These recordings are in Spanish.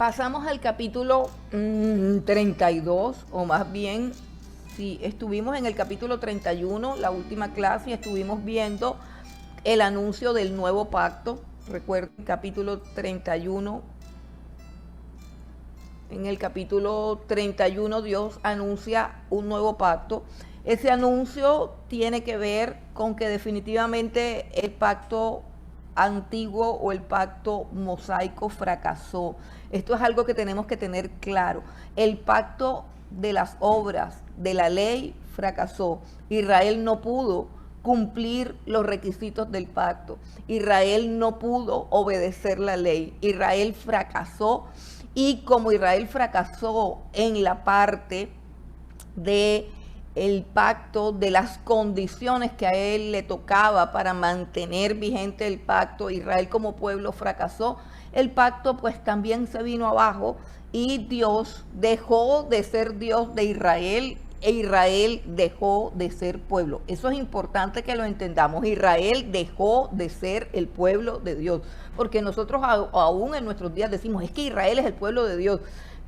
Pasamos al capítulo 32, o más bien, sí, estuvimos en el capítulo 31, la última clase, y estuvimos viendo el anuncio del nuevo pacto. Recuerden, capítulo 31. En el capítulo 31 Dios anuncia un nuevo pacto. Ese anuncio tiene que ver con que definitivamente el pacto antiguo o el pacto mosaico fracasó. Esto es algo que tenemos que tener claro. El pacto de las obras de la ley fracasó. Israel no pudo cumplir los requisitos del pacto. Israel no pudo obedecer la ley. Israel fracasó. Y como Israel fracasó en la parte de el pacto, de las condiciones que a él le tocaba para mantener vigente el pacto, Israel como pueblo fracasó, el pacto pues también se vino abajo y Dios dejó de ser Dios de Israel e Israel dejó de ser pueblo. Eso es importante que lo entendamos. Israel dejó de ser el pueblo de Dios, porque nosotros aún en nuestros días decimos, es que Israel es el pueblo de Dios.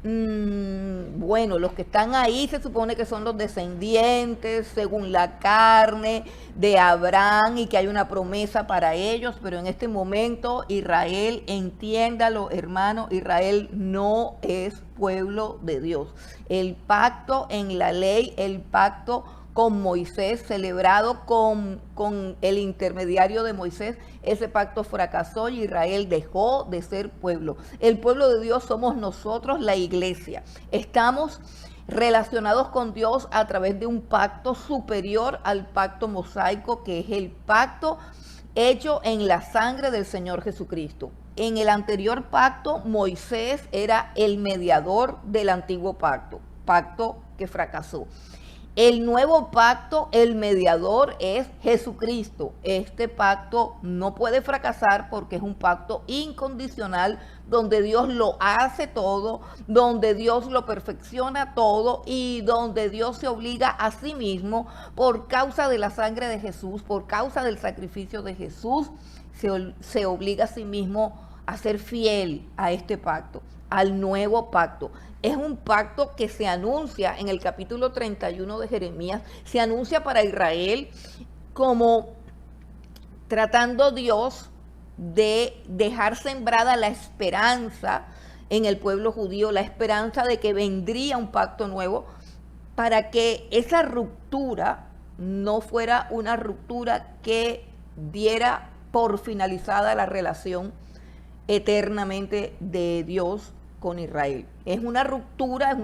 Bueno, los que están ahí se supone que son los descendientes según la carne de Abraham y que hay una promesa para ellos, pero en este momento Israel, entiéndalo hermano, Israel no es pueblo de Dios. El pacto en la ley, el pacto con Moisés, celebrado con el intermediario de Moisés, ese pacto fracasó y Israel dejó de ser pueblo. El pueblo de Dios somos nosotros, la iglesia. Estamos relacionados con Dios a través de un pacto superior al pacto mosaico, que es el pacto hecho en la sangre del Señor Jesucristo. En el anterior pacto, Moisés era el mediador del antiguo pacto, pacto que fracasó. El nuevo pacto, el mediador es Jesucristo. Este pacto no puede fracasar porque es un pacto incondicional donde Dios lo hace todo, donde Dios lo perfecciona todo y donde Dios se obliga a sí mismo por causa de la sangre de Jesús, por causa del sacrificio de Jesús, se obliga a sí mismo a ser fiel a este pacto, al nuevo pacto. Es un pacto que se anuncia en el capítulo 31 de Jeremías, se anuncia para Israel como tratando Dios de dejar sembrada la esperanza en el pueblo judío, la esperanza de que vendría un pacto nuevo, para que esa ruptura no fuera una ruptura que diera por finalizada la relación eternamente de Dios con Israel. Es una ruptura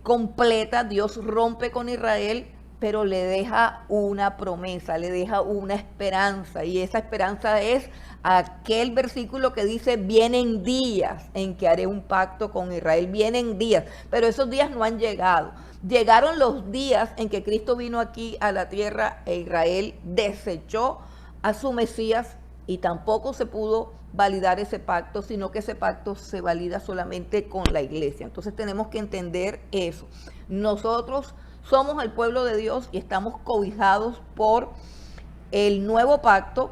completa. Dios rompe con Israel, pero le deja una promesa, le deja una esperanza, y esa esperanza es aquel versículo que dice, vienen días en que haré un pacto con Israel, vienen días, pero esos días no han llegado. Llegaron los días en que Cristo vino aquí a la tierra e Israel desechó a su Mesías y tampoco se pudo validar ese pacto, sino que ese pacto se valida solamente con la iglesia. Entonces tenemos que entender eso. Nosotros somos el pueblo de Dios y estamos cobijados por el nuevo pacto,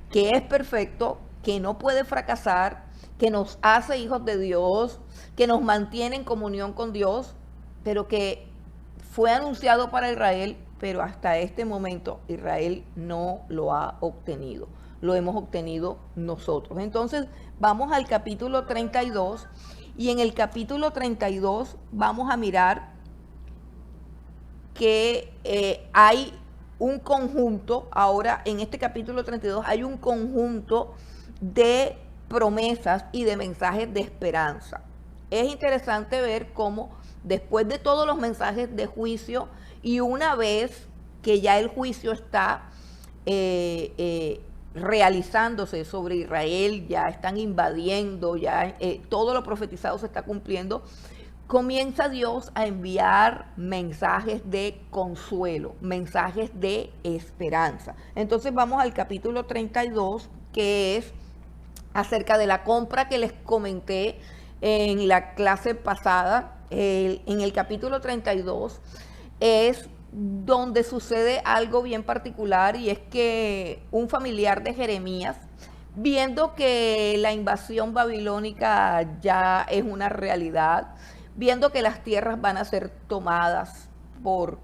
que es perfecto, que no puede fracasar, que nos hace hijos de Dios, que nos mantiene en comunión con Dios, pero que fue anunciado para Israel, pero hasta este momento Israel no lo ha obtenido. Lo hemos obtenido nosotros. Entonces vamos al capítulo 32 y en el capítulo 32 vamos a mirar que hay un conjunto, ahora en este capítulo 32 hay un conjunto de promesas y de mensajes de esperanza. Es interesante ver cómo después de todos los mensajes de juicio y una vez que ya el juicio está realizándose sobre Israel, ya están invadiendo, ya todo lo profetizado se está cumpliendo, comienza Dios a enviar mensajes de consuelo, mensajes de esperanza. Entonces vamos al capítulo 32, que es acerca de la compra que les comenté en la clase pasada. En el capítulo 32 es donde sucede algo bien particular, y es que un familiar de Jeremías viendo que la invasión babilónica ya es una realidad, viendo que las tierras van a ser tomadas por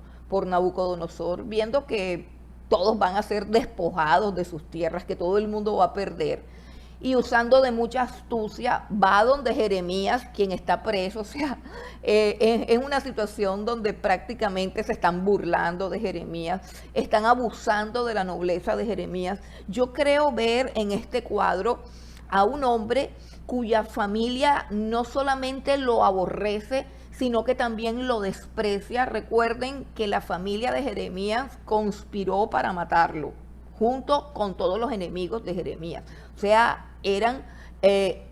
Nabucodonosor, viendo que todos van a ser despojados de sus tierras, que todo el mundo va a perder, y usando de mucha astucia, va donde Jeremías, quien está preso, o sea, es una situación donde prácticamente se están burlando de Jeremías, están abusando de la nobleza de Jeremías. Yo creo ver en este cuadro a un hombre cuya familia no solamente lo aborrece, sino que también lo desprecia. Recuerden que la familia de Jeremías conspiró para matarlo, junto con todos los enemigos de Jeremías. O sea,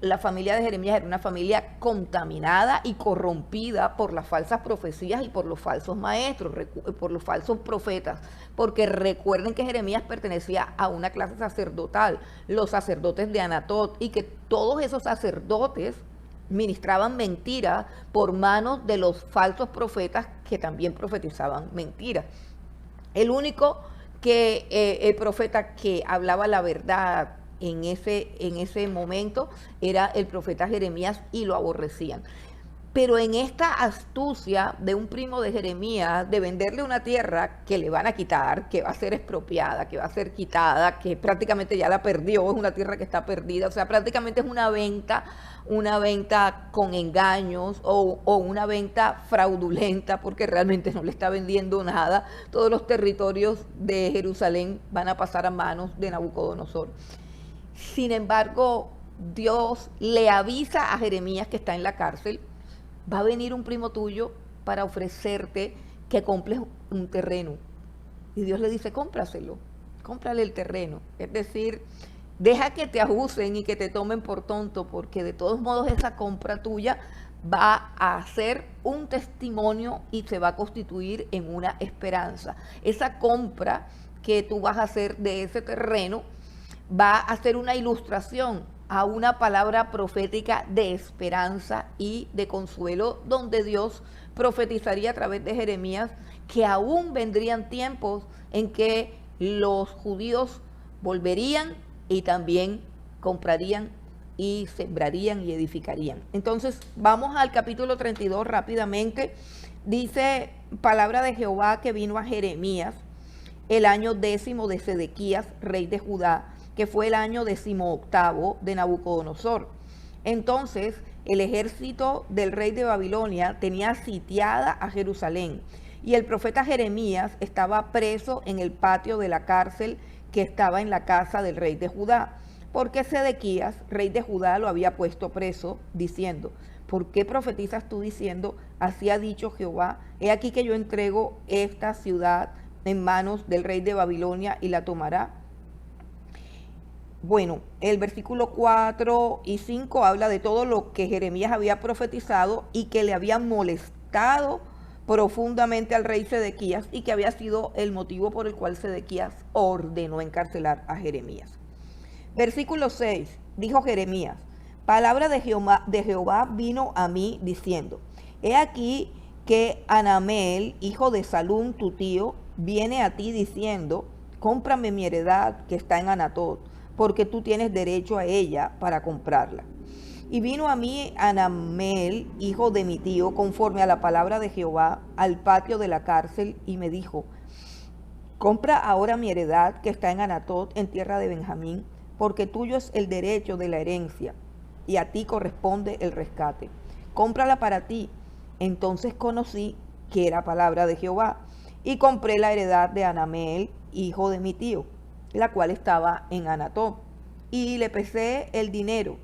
la familia de Jeremías era una familia contaminada y corrompida por las falsas profecías y por los falsos maestros, por los falsos profetas, porque recuerden que Jeremías pertenecía a una clase sacerdotal, los sacerdotes de Anatot, y que todos esos sacerdotes ministraban mentiras por manos de los falsos profetas que también profetizaban mentiras. El único el profeta que hablaba la verdad en ese momento era el profeta Jeremías, y lo aborrecían. Pero en esta astucia de un primo de Jeremías de venderle una tierra que le van a quitar, que va a ser expropiada, que va a ser quitada, que prácticamente ya la perdió, es una tierra que está perdida, o sea, prácticamente es una venta con engaños o una venta fraudulenta, porque realmente no le está vendiendo nada. Todos los territorios de Jerusalén van a pasar a manos de Nabucodonosor. Sin embargo, Dios le avisa a Jeremías, que está en la cárcel: va a venir un primo tuyo para ofrecerte que compres un terreno. Y Dios le dice: cómpraselo, cómprale el terreno. Es decir, deja que te abusen y que te tomen por tonto, porque de todos modos esa compra tuya va a ser un testimonio y se va a constituir en una esperanza. Esa compra que tú vas a hacer de ese terreno va a ser una ilustración a una palabra profética de esperanza y de consuelo, donde Dios profetizaría a través de Jeremías que aún vendrían tiempos en que los judíos volverían y también comprarían y sembrarían y edificarían. Entonces vamos al capítulo 32 rápidamente. Dice: palabra de Jehová que vino a Jeremías el año 10 de Sedequías, rey de Judá, que fue el año 18 de Nabucodonosor. Entonces el ejército del rey de Babilonia tenía sitiada a Jerusalén, y el profeta Jeremías estaba preso en el patio de la cárcel que estaba en la casa del rey de Judá, porque Sedequías, rey de Judá, lo había puesto preso, diciendo: ¿por qué profetizas tú diciendo, así ha dicho Jehová, he aquí que yo entrego esta ciudad en manos del rey de Babilonia y la tomará? Bueno, el versículo 4 y 5 habla de todo lo que Jeremías había profetizado y que le había molestado profundamente al rey Sedequías, y que había sido el motivo por el cual Sedequías ordenó encarcelar a Jeremías. Versículo 6, dijo Jeremías: palabra de Jehová vino a mí diciendo: he aquí que Anameel, hijo de Salum, tu tío, viene a ti diciendo: cómprame mi heredad que está en Anatot, porque tú tienes derecho a ella para comprarla. Y vino a mí Anameel, hijo de mi tío, conforme a la palabra de Jehová, al patio de la cárcel, y me dijo: compra ahora mi heredad que está en Anatot, en tierra de Benjamín, porque tuyo es el derecho de la herencia, y a ti corresponde el rescate. Cómprala para ti. Entonces conocí que era palabra de Jehová, y compré la heredad de Anameel, hijo de mi tío, la cual estaba en Anatot, y le pesé el dinero,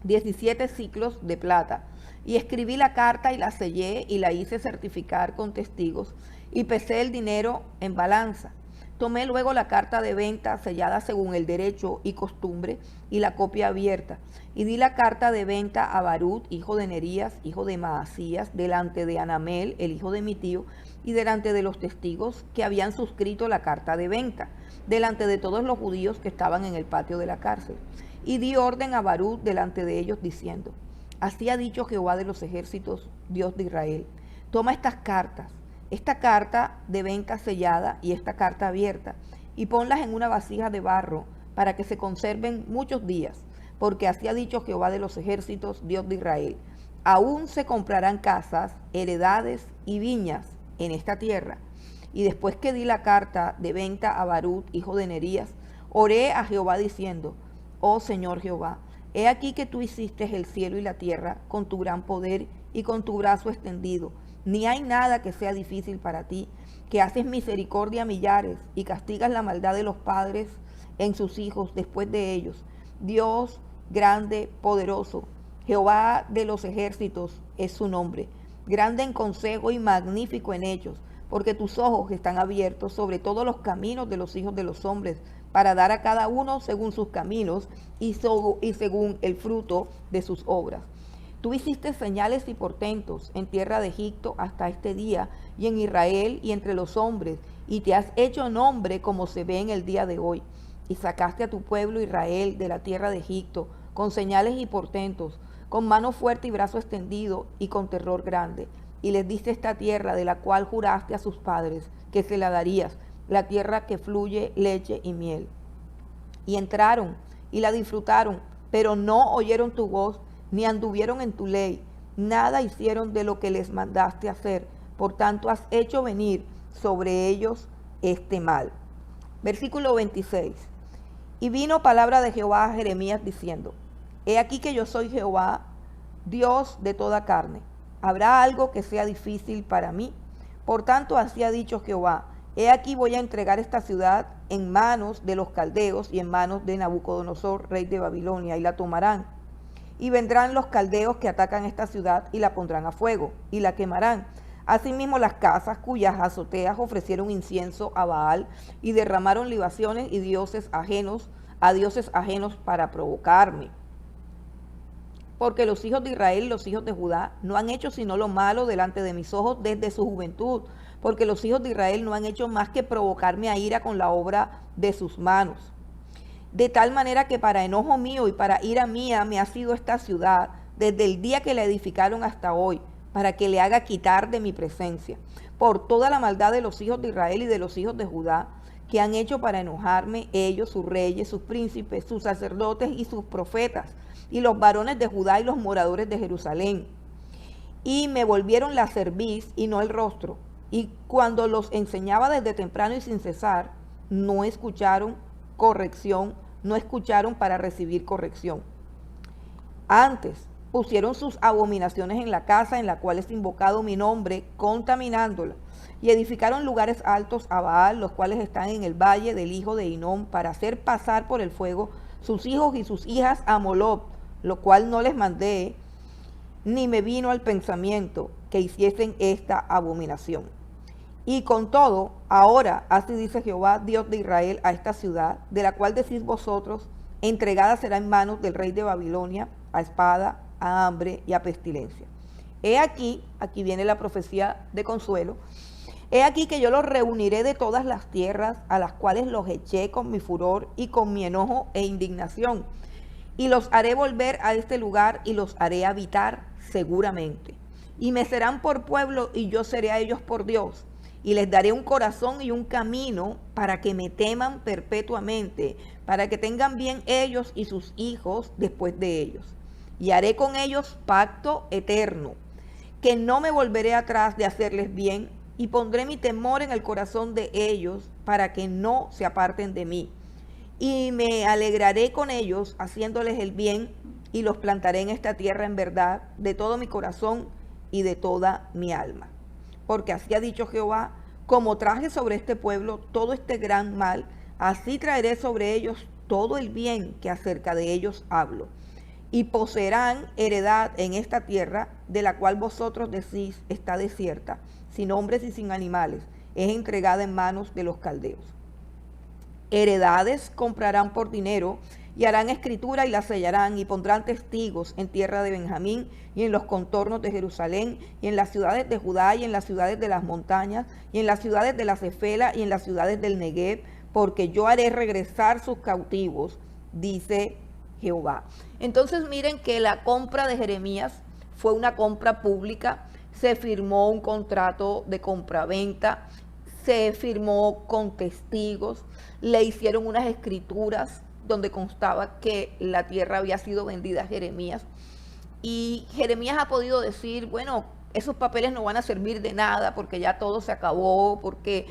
17 siclos de plata, y escribí la carta y la sellé y la hice certificar con testigos, y pesé el dinero en balanza. Tomé luego la carta de venta sellada según el derecho y costumbre, y la copia abierta, y di la carta de venta a Barut, hijo de Nerías, hijo de Maasías, delante de Anameel, el hijo de mi tío, y delante de los testigos que habían suscrito la carta de venta, delante de todos los judíos que estaban en el patio de la cárcel. Y di orden a Barut delante de ellos, diciendo: así ha dicho Jehová de los ejércitos, Dios de Israel: toma estas cartas, esta carta de venta sellada y esta carta abierta, y ponlas en una vasija de barro, para que se conserven muchos días, porque así ha dicho Jehová de los ejércitos, Dios de Israel. Aún se comprarán casas, heredades y viñas en esta tierra. Y después que di la carta de venta a Barut, hijo de Nerías, oré a Jehová diciendo: Oh Señor Jehová, he aquí que tú hiciste el cielo y la tierra con tu gran poder y con tu brazo extendido. Ni hay nada que sea difícil para ti, que haces misericordia a millares y castigas la maldad de los padres en sus hijos después de ellos. Dios grande, poderoso, Jehová de los ejércitos es su nombre, grande en consejo y magnífico en hechos, porque tus ojos están abiertos sobre todos los caminos de los hijos de los hombres, para dar a cada uno según sus caminos y según el fruto de sus obras. Tú hiciste señales y portentos en tierra de Egipto hasta este día, y en Israel y entre los hombres, y te has hecho nombre como se ve en el día de hoy. Y sacaste a tu pueblo Israel de la tierra de Egipto, con señales y portentos, con mano fuerte y brazo extendido, y con terror grande. Y les diste esta tierra de la cual juraste a sus padres que se la darías, la tierra que fluye leche y miel. Y entraron y la disfrutaron, pero no oyeron tu voz, ni anduvieron en tu ley, nada hicieron de lo que les mandaste hacer. Por tanto has hecho venir sobre ellos este mal. Versículo 26. Y vino palabra de Jehová a Jeremías diciendo: He aquí que yo soy Jehová, Dios de toda carne. ¿Habrá algo que sea difícil para mí? Por tanto así ha dicho Jehová: He aquí voy a entregar esta ciudad en manos de los caldeos y en manos de Nabucodonosor, rey de Babilonia, y la tomarán. Y vendrán los caldeos que atacan esta ciudad y la pondrán a fuego y la quemarán. Asimismo las casas cuyas azoteas ofrecieron incienso a Baal y derramaron libaciones y dioses ajenos para provocarme. Porque los hijos de Israel y los hijos de Judá no han hecho sino lo malo delante de mis ojos desde su juventud, porque los hijos de Israel no han hecho más que provocarme a ira con la obra de sus manos. De tal manera que para enojo mío y para ira mía me ha sido esta ciudad, desde el día que la edificaron hasta hoy, para que le haga quitar de mi presencia, por toda la maldad de los hijos de Israel y de los hijos de Judá, que han hecho para enojarme ellos, sus reyes, sus príncipes, sus sacerdotes y sus profetas, y los varones de Judá y los moradores de Jerusalén. Y me volvieron la cerviz y no el rostro, y cuando los enseñaba desde temprano y sin cesar, no escucharon corrección, no escucharon para recibir corrección. Antes pusieron sus abominaciones en la casa en la cual es invocado mi nombre, contaminándola, y edificaron lugares altos a Baal, los cuales están en el valle del hijo de Hinnom, para hacer pasar por el fuego sus hijos y sus hijas a Moloc, lo cual no les mandé, ni me vino al pensamiento que hiciesen esta abominación. Y con todo, ahora, así dice Jehová, Dios de Israel, a esta ciudad, de la cual decís vosotros, entregada será en manos del rey de Babilonia, a espada, a hambre y a pestilencia. He aquí viene la profecía de consuelo, he aquí que yo los reuniré de todas las tierras a las cuales los eché con mi furor y con mi enojo e indignación, y los haré volver a este lugar y los haré habitar seguramente. Y me serán por pueblo y yo seré a ellos por Dios. Y les daré un corazón y un camino para que me teman perpetuamente, para que tengan bien ellos y sus hijos después de ellos. Y haré con ellos pacto eterno, que no me volveré atrás de hacerles bien, y pondré mi temor en el corazón de ellos para que no se aparten de mí. Y me alegraré con ellos haciéndoles el bien, y los plantaré en esta tierra en verdad de todo mi corazón y de toda mi alma. Porque así ha dicho Jehová: como traje sobre este pueblo todo este gran mal, así traeré sobre ellos todo el bien que acerca de ellos hablo. Y poseerán heredad en esta tierra, de la cual vosotros decís está desierta, sin hombres y sin animales, es entregada en manos de los caldeos. Heredades comprarán por dinero, y harán escritura y la sellarán, y pondrán testigos en tierra de Benjamín, y en los contornos de Jerusalén, y en las ciudades de Judá, y en las ciudades de las montañas, y en las ciudades de la Cefela, y en las ciudades del Negev, porque yo haré regresar sus cautivos, dice Jehová. Entonces miren que la compra de Jeremías fue una compra pública, se firmó un contrato de compraventa, se firmó con testigos, le hicieron unas escrituras donde constaba que la tierra había sido vendida a Jeremías. Y Jeremías ha podido decir, bueno, esos papeles no van a servir de nada porque ya todo se acabó, porque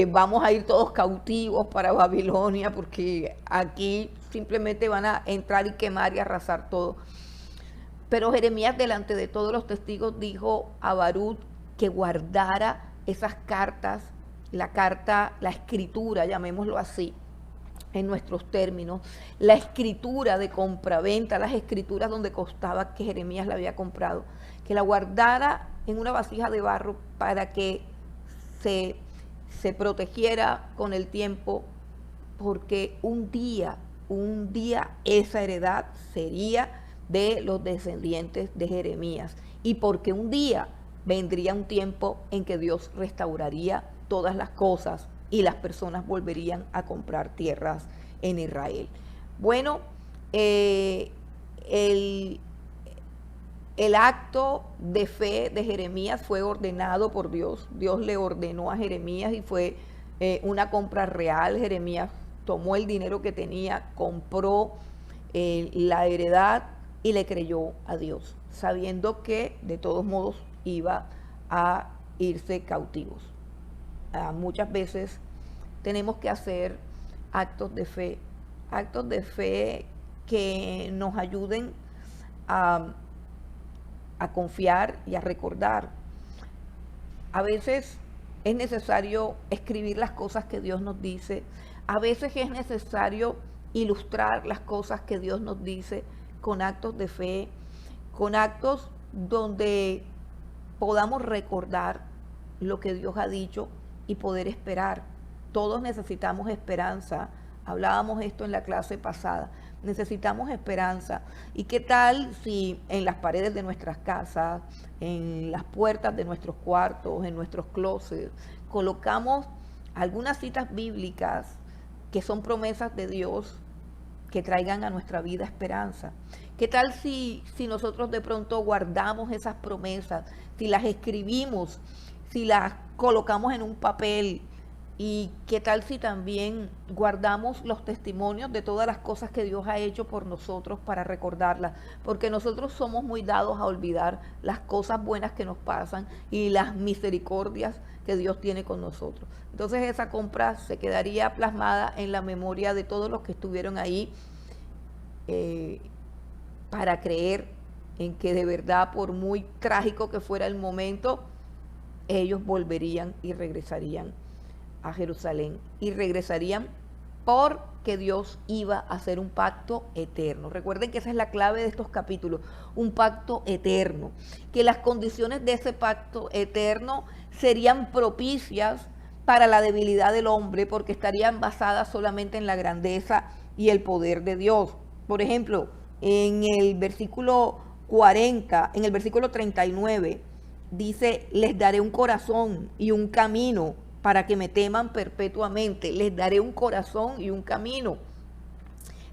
vamos a ir todos cautivos para Babilonia, porque aquí simplemente van a entrar y quemar y arrasar todo. Pero Jeremías, delante de todos los testigos, dijo a Barúc que guardara esas cartas, la escritura, llamémoslo así, en nuestros términos, la escritura de compraventa, las escrituras donde constaba que Jeremías la había comprado, que la guardara en una vasija de barro para que se protegiera con el tiempo, porque un día esa heredad sería de los descendientes de Jeremías, y porque un día vendría un tiempo en que Dios restauraría todas las cosas y las personas volverían a comprar tierras en Israel. Bueno, el acto de fe de Jeremías fue ordenado por Dios. Dios le ordenó a Jeremías y fue una compra real. Jeremías tomó el dinero que tenía, compró la heredad y le creyó a Dios, sabiendo que de todos modos iba a irse cautivos. Muchas veces tenemos que hacer actos de fe que nos ayuden a confiar y a recordar. A veces es necesario escribir las cosas que Dios nos dice, a veces es necesario ilustrar las cosas que Dios nos dice con actos de fe, con actos donde podamos recordar lo que Dios ha dicho y poder esperar. Todos necesitamos esperanza. Hablábamos esto en la clase pasada. Necesitamos esperanza. ¿Y qué tal si en las paredes de nuestras casas, en las puertas de nuestros cuartos, en nuestros closets, colocamos algunas citas bíblicas que son promesas de Dios que traigan a nuestra vida esperanza? ¿Qué tal si nosotros de pronto guardamos esas promesas, si las escribimos, si las colocamos en un papel? ¿Y qué tal si también guardamos los testimonios de todas las cosas que Dios ha hecho por nosotros para recordarlas? Porque nosotros somos muy dados a olvidar las cosas buenas que nos pasan y las misericordias que Dios tiene con nosotros. Entonces esa compra se quedaría plasmada en la memoria de todos los que estuvieron ahí para creer en que de verdad, por muy trágico que fuera el momento, ellos volverían y regresarían a Jerusalén, y regresarían porque Dios iba a hacer un pacto eterno. Recuerden que esa es la clave de estos capítulos, un pacto eterno, que las condiciones de ese pacto eterno serían propicias para la debilidad del hombre, porque estarían basadas solamente en la grandeza y el poder de Dios. Por ejemplo, en el versículo 40, en el versículo 39, dice: les daré un corazón y un camino para que me teman perpetuamente. Les daré un corazón y un camino.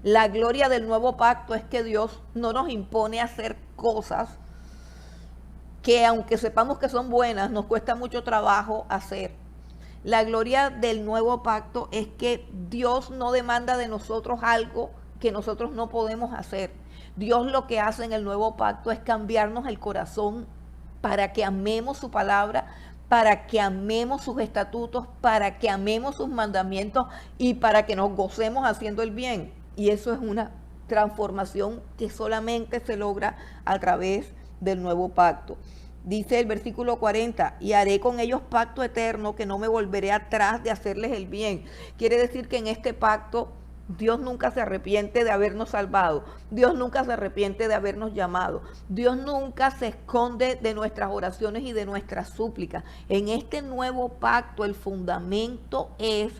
La gloria del nuevo pacto es que Dios no nos impone a hacer cosas que, aunque sepamos que son buenas, nos cuesta mucho trabajo hacer. La gloria del nuevo pacto es que Dios no demanda de nosotros algo que nosotros no podemos hacer. Dios lo que hace en el nuevo pacto es cambiarnos el corazón para que amemos su palabra, para que amemos sus estatutos, para que amemos sus mandamientos y para que nos gocemos haciendo el bien. Y eso es una transformación que solamente se logra a través del nuevo pacto. Dice el versículo 40, y haré con ellos pacto eterno, que no me volveré atrás de hacerles el bien. Quiere decir que en este pacto Dios nunca se arrepiente de habernos salvado. Dios nunca se arrepiente de habernos llamado. Dios nunca se esconde de nuestras oraciones y de nuestras súplicas. En este nuevo pacto el fundamento es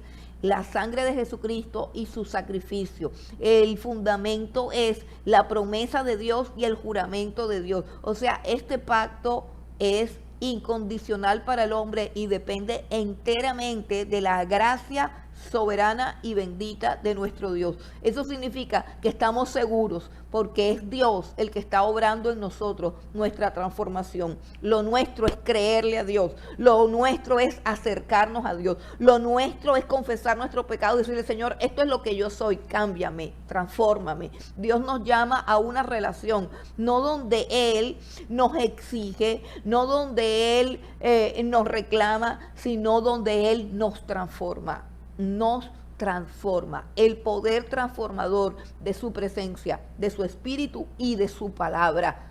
la sangre de Jesucristo y su sacrificio. El fundamento es la promesa de Dios y el juramento de Dios. O sea, este pacto es incondicional para el hombre y depende enteramente de la gracia soberana y bendita de nuestro Dios. Eso significa que estamos seguros porque es Dios el que está obrando en nosotros nuestra transformación. Lo nuestro es creerle a Dios, lo nuestro es acercarnos a Dios, lo nuestro es confesar nuestro pecado y decirle: Señor, esto es lo que yo soy, cámbiame, transfórmame. Dios nos llama a una relación, no donde Él nos exige, no donde Él nos reclama, sino donde Él nos transforma. Nos transforma. El poder transformador de su presencia, de su espíritu y de su palabra.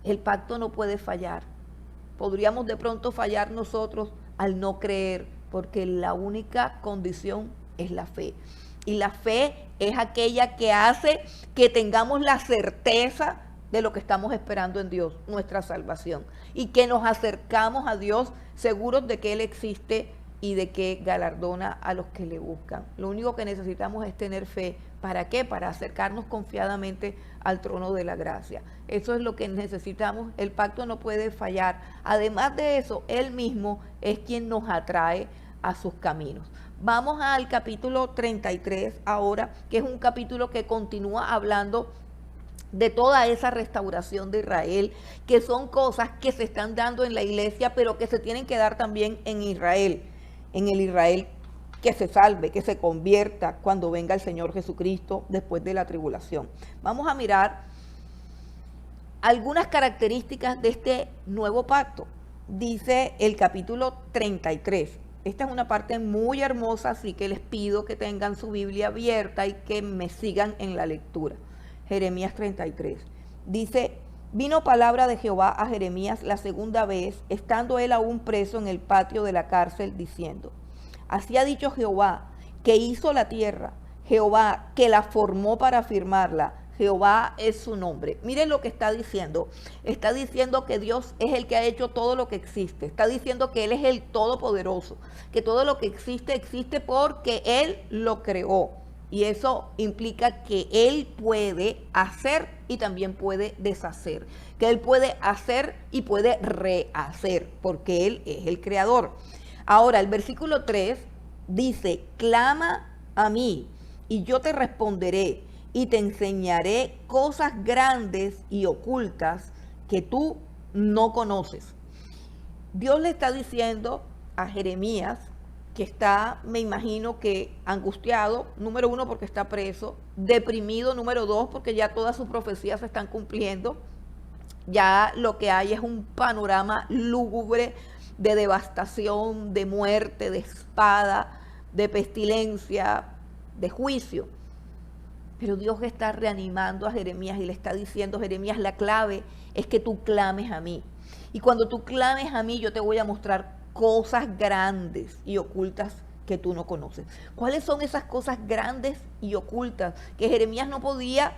El pacto no puede fallar. Podríamos de pronto fallar nosotros al no creer, porque la única condición es la fe. Y la fe es aquella que hace que tengamos la certeza de lo que estamos esperando en Dios, nuestra salvación. Y que nos acercamos a Dios seguros de que Él existe y de que galardona a los que le buscan. Lo único que necesitamos es tener fe. ¿Para qué? Para acercarnos confiadamente al trono de la gracia. Eso es lo que necesitamos. El pacto no puede fallar. Además de eso, Él mismo es quien nos atrae a sus caminos. Vamos al capítulo 33 ahora, que es un capítulo que continúa hablando de toda esa restauración de Israel, que son cosas que se están dando en la iglesia, pero que se tienen que dar también en Israel. En el Israel que se salve, que se convierta cuando venga el Señor Jesucristo después de la tribulación. Vamos a mirar algunas características de este nuevo pacto. Dice el capítulo 33. Esta es una parte muy hermosa, así que les pido que tengan su Biblia abierta y que me sigan en la lectura. Jeremías 33. Dice: vino palabra de Jehová a Jeremías la segunda vez, estando él aún preso en el patio de la cárcel, diciendo: así ha dicho Jehová, que hizo la tierra, Jehová, que la formó para afirmarla. Jehová es su nombre. Miren lo que está diciendo. Está diciendo que Dios es el que ha hecho todo lo que existe. Está diciendo que Él es el todopoderoso, que todo lo que existe, existe porque Él lo creó. Y eso implica que Él puede hacer y también puede deshacer. Que Él puede hacer y puede rehacer, porque Él es el creador. Ahora, el versículo 3 dice: clama a mí y yo te responderé y te enseñaré cosas grandes y ocultas que tú no conoces. Dios le está diciendo a Jeremías, que está, me imagino que angustiado, número 1 porque está preso, deprimido, número 2 porque ya todas sus profecías se están cumpliendo, ya lo que hay es un panorama lúgubre de devastación, de muerte, de espada, de pestilencia, de juicio. Pero Dios está reanimando a Jeremías y le está diciendo: Jeremías, la clave es que tú clames a mí. Y cuando tú clames a mí, yo te voy a mostrar cosas grandes y ocultas que tú no conoces. ¿Cuáles son esas cosas grandes y ocultas que Jeremías no podía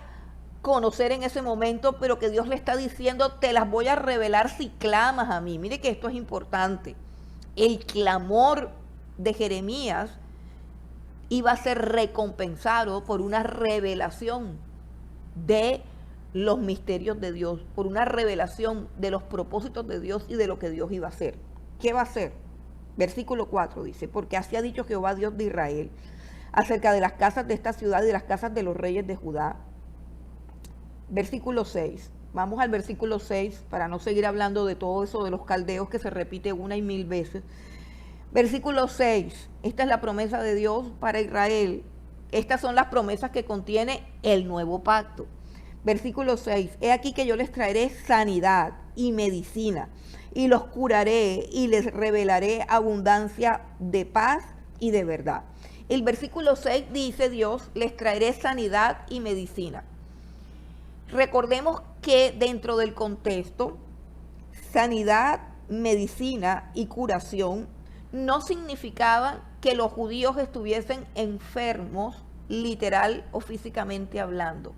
conocer en ese momento, pero que Dios le está diciendo: te las voy a revelar si clamas a mí? Mire que esto es importante. El clamor de Jeremías iba a ser recompensado por una revelación de los misterios de Dios, por una revelación de los propósitos de Dios y de lo que Dios iba a hacer. ¿Qué va a hacer? Versículo 4 dice: porque así ha dicho Jehová Dios de Israel acerca de las casas de esta ciudad y de las casas de los reyes de Judá. Versículo 6. Vamos al versículo 6 para no seguir hablando de todo eso de los caldeos que se repite una y mil veces. Versículo 6. Esta es la promesa de Dios para Israel. Estas son las promesas que contiene el nuevo pacto. Versículo 6. He aquí que yo les traeré sanidad y medicina, y los curaré y les revelaré abundancia de paz y de verdad. El versículo 6 dice Dios: les traeré sanidad y medicina. Recordemos que dentro del contexto, sanidad, medicina y curación no significaban que los judíos estuviesen enfermos, literal o físicamente hablando.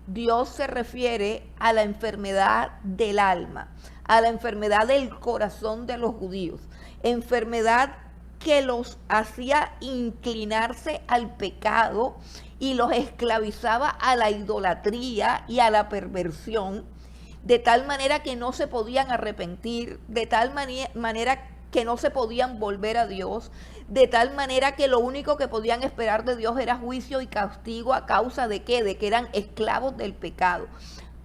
Dios se refiere a la enfermedad del alma, a la enfermedad del corazón de los judíos, enfermedad que los hacía inclinarse al pecado y los esclavizaba a la idolatría y a la perversión, de tal manera que no se podían arrepentir, de tal manera que no se podían volver a Dios, de tal manera que lo único que podían esperar de Dios era juicio y castigo. ¿A causa de qué? De que eran esclavos del pecado.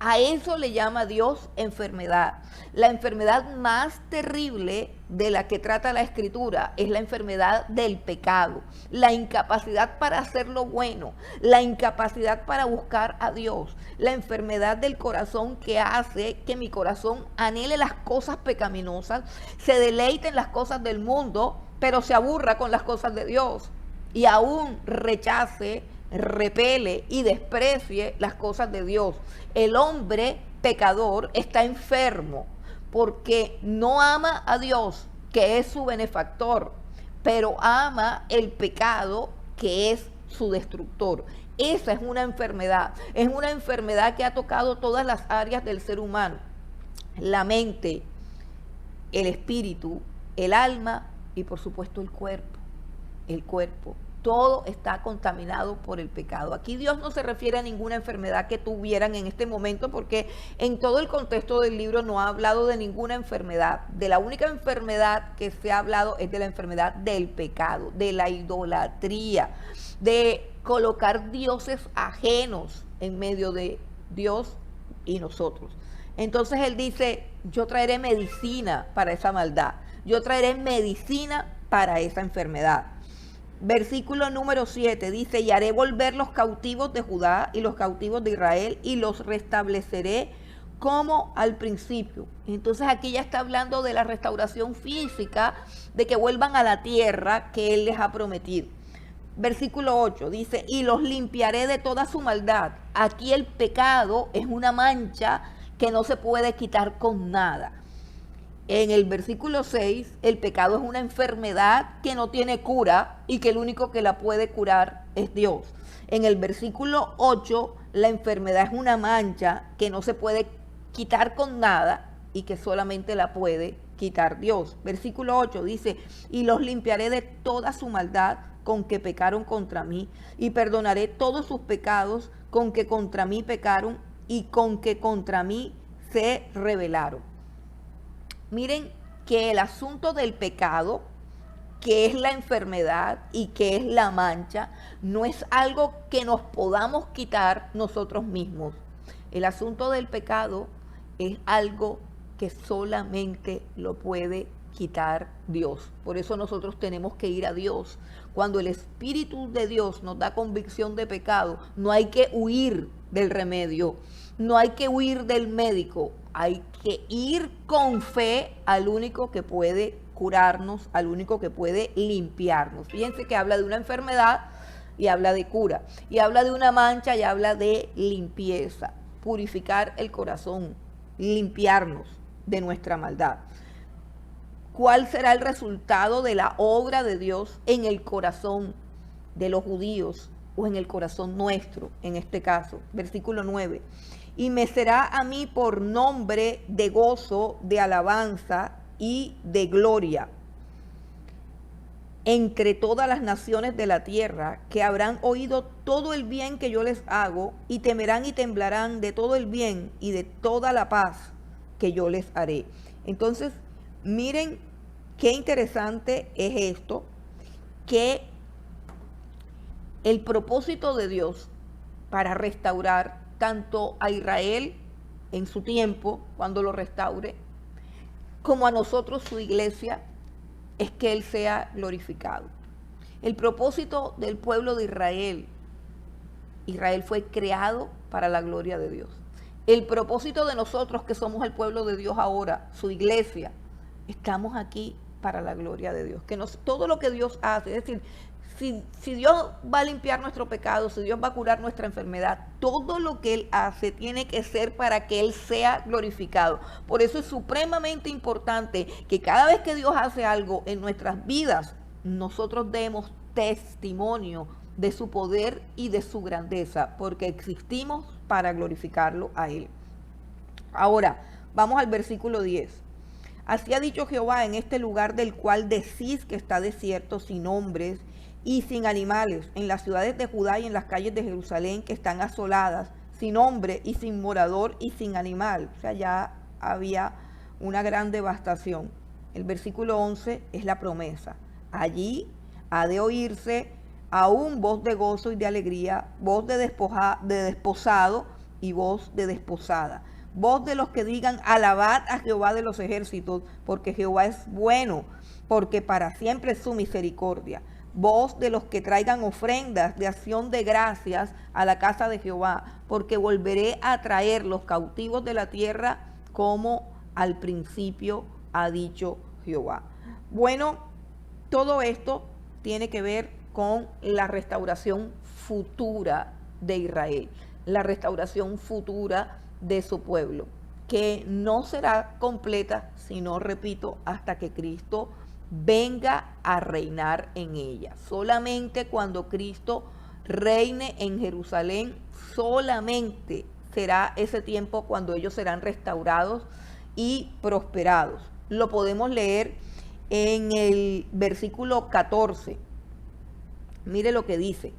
A eso le llama Dios enfermedad. La enfermedad más terrible de la que trata la Escritura es la enfermedad del pecado, la incapacidad para hacer lo bueno, la incapacidad para buscar a Dios, la enfermedad del corazón que hace que mi corazón anhele las cosas pecaminosas, se deleite en las cosas del mundo, pero se aburra con las cosas de Dios y aún rechace, repele y desprecie las cosas de Dios. El hombre pecador está enfermo porque no ama a Dios, que es su benefactor, pero ama el pecado, que es su destructor. Esa es una enfermedad que ha tocado todas las áreas del ser humano: la mente, el espíritu, el alma y por supuesto el cuerpo. El cuerpo. Todo está contaminado por el pecado. Aquí Dios no se refiere a ninguna enfermedad que tuvieran en este momento, porque en todo el contexto del libro no ha hablado de ninguna enfermedad. De la única enfermedad que se ha hablado es de la enfermedad del pecado, de la idolatría, de colocar dioses ajenos en medio de Dios y nosotros. Entonces Él dice: yo traeré medicina para esa maldad, yo traeré medicina para esa enfermedad. Versículo número 7 dice: y haré volver los cautivos de Judá y los cautivos de Israel, y los restableceré como al principio. Entonces aquí ya está hablando de la restauración física, de que vuelvan a la tierra que Él les ha prometido. Versículo 8 dice: y los limpiaré de toda su maldad. Aquí el pecado es una mancha que no se puede quitar con nada. En el versículo 6, el pecado es una enfermedad que no tiene cura y que el único que la puede curar es Dios. En el versículo 8, la enfermedad es una mancha que no se puede quitar con nada y que solamente la puede quitar Dios. Versículo 8 dice: y los limpiaré de toda su maldad con que pecaron contra mí, y perdonaré todos sus pecados con que contra mí pecaron y con que contra mí se rebelaron. Miren que el asunto del pecado, que es la enfermedad y que es la mancha, no es algo que nos podamos quitar nosotros mismos. El asunto del pecado es algo que solamente lo puede quitar Dios. Por eso nosotros tenemos que ir a Dios. Cuando el Espíritu de Dios nos da convicción de pecado, no hay que huir del remedio, no hay que huir del médico, hay que ir con fe al único que puede curarnos, al único que puede limpiarnos. Fíjense que habla de una enfermedad y habla de cura, y habla de una mancha y habla de limpieza, purificar el corazón, limpiarnos de nuestra maldad. ¿Cuál será el resultado de la obra de Dios en el corazón de los judíos o en el corazón nuestro, en este caso? Versículo 9. Y me será a mí por nombre de gozo, de alabanza y de gloria entre todas las naciones de la tierra, que habrán oído todo el bien que yo les hago, y temerán y temblarán de todo el bien y de toda la paz que yo les haré. Entonces, miren qué interesante es esto, que el propósito de Dios para restaurar tanto a Israel en su tiempo, cuando lo restaure, como a nosotros, su iglesia, es que Él sea glorificado. El propósito del pueblo de Israel, Israel fue creado para la gloria de Dios. El propósito de nosotros, que somos el pueblo de Dios ahora, su iglesia, estamos aquí para la gloria de Dios. Todo lo que Dios hace, es decir, si Dios va a limpiar nuestro pecado, si Dios va a curar nuestra enfermedad, todo lo que Él hace tiene que ser para que Él sea glorificado. Por eso es supremamente importante que cada vez que Dios hace algo en nuestras vidas, nosotros demos testimonio de su poder y de su grandeza, porque existimos para glorificarlo a Él. Ahora, vamos al versículo 10. Así ha dicho Jehová: en este lugar del cual decís que está desierto, sin hombres y sin animales, en las ciudades de Judá y en las calles de Jerusalén que están asoladas, sin hombre y sin morador y sin animal. O sea, ya había una gran devastación. El versículo 11 es la promesa. Allí ha de oírse aún voz de gozo y de alegría, voz de desposado y voz de desposada. Voz de los que digan, alabad a Jehová de los ejércitos, porque Jehová es bueno, porque para siempre es su misericordia. Voz de los que traigan ofrendas de acción de gracias a la casa de Jehová, porque volveré a traer los cautivos de la tierra como al principio ha dicho Jehová. Bueno, todo esto tiene que ver con la restauración futura de Israel, la restauración futura de su pueblo, que no será completa, sino, repito, hasta que Cristo venga a reinar en ella. Solamente cuando Cristo reine en Jerusalén, solamente será ese tiempo cuando ellos serán restaurados y prosperados. Lo podemos leer en el versículo 14. Mire lo que dice.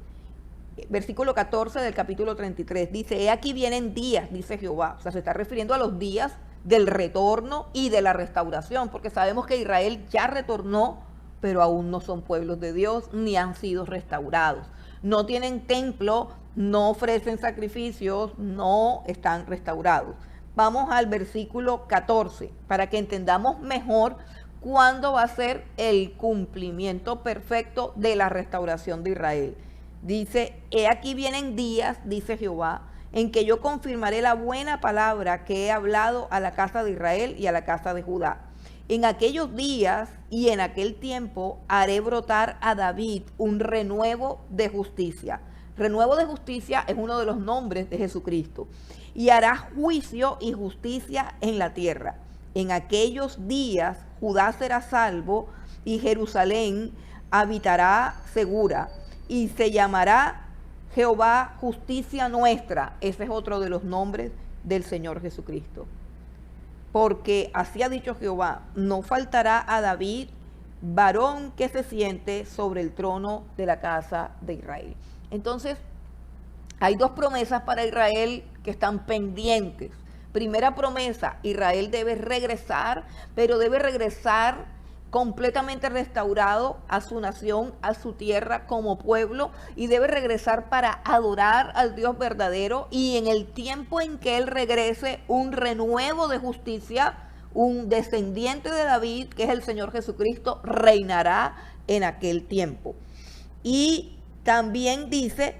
Versículo 14 del capítulo 33. Dice, he aquí vienen días, dice Jehová. O sea, se está refiriendo a los días del retorno y de la restauración, porque sabemos que Israel ya retornó, pero aún no son pueblos de Dios, ni han sido restaurados. No tienen templo, no ofrecen sacrificios, no están restaurados. Vamos al versículo 14, para que entendamos mejor cuándo va a ser el cumplimiento perfecto de la restauración de Israel. Dice, he aquí vienen días, dice Jehová, en que yo confirmaré la buena palabra que he hablado a la casa de Israel y a la casa de Judá. En aquellos días y en aquel tiempo haré brotar a David un renuevo de justicia. Renuevo de justicia es uno de los nombres de Jesucristo. Y hará juicio y justicia en la tierra. En aquellos días Judá será salvo y Jerusalén habitará segura. Y se llamará Jehová justicia nuestra. Ese es otro de los nombres del Señor Jesucristo. Porque así ha dicho Jehová, no faltará a David varón que se siente sobre el trono de la casa de Israel. Entonces, hay dos promesas para Israel que están pendientes. Primera promesa, Israel debe regresar, pero debe regresar completamente restaurado a su nación, a su tierra como pueblo, y debe regresar para adorar al Dios verdadero, y en el tiempo en que Él regrese, un renuevo de justicia, un descendiente de David, que es el Señor Jesucristo, reinará en aquel tiempo. Y también dice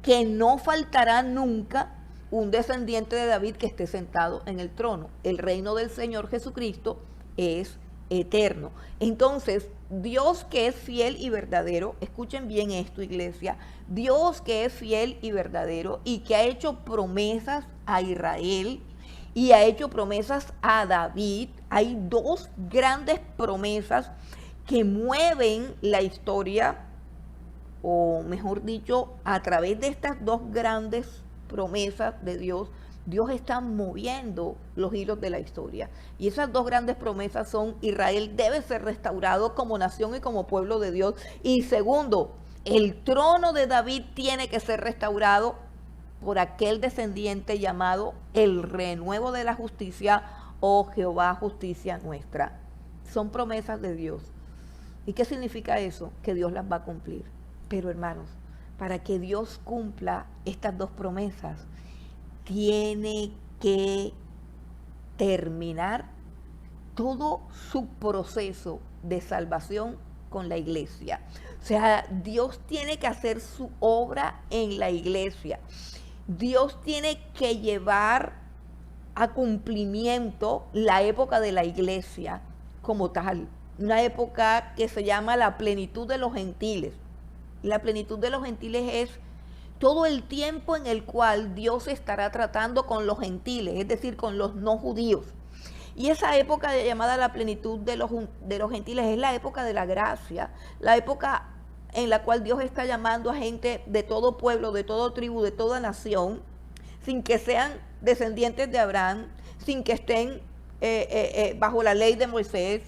que no faltará nunca un descendiente de David que esté sentado en el trono. El reino del Señor Jesucristo es eterno. Entonces, Dios que es fiel y verdadero, escuchen bien esto, iglesia, Dios que es fiel y verdadero y que ha hecho promesas a Israel y ha hecho promesas a David, hay dos grandes promesas que mueven la historia, o mejor dicho, a través de estas dos grandes promesas de Dios, Dios está moviendo los hilos de la historia. Y esas dos grandes promesas son: Israel debe ser restaurado como nación y como pueblo de Dios. Y segundo, el trono de David tiene que ser restaurado por aquel descendiente llamado el renuevo de la justicia, o Jehová justicia nuestra. Son promesas de Dios. ¿Y qué significa eso? Que Dios las va a cumplir. Pero hermanos, para que Dios cumpla estas dos promesas, tiene que terminar todo su proceso de salvación con la iglesia. O sea, Dios tiene que hacer su obra en la iglesia. Dios tiene que llevar a cumplimiento la época de la iglesia como tal. Una época que se llama la plenitud de los gentiles. La plenitud de los gentiles es todo el tiempo en el cual Dios estará tratando con los gentiles, es decir, con los no judíos. Y esa época llamada la plenitud de los gentiles es la época de la gracia, la época en la cual Dios está llamando a gente de todo pueblo, de toda tribu, de toda nación, sin que sean descendientes de Abraham, sin que estén bajo la ley de Moisés,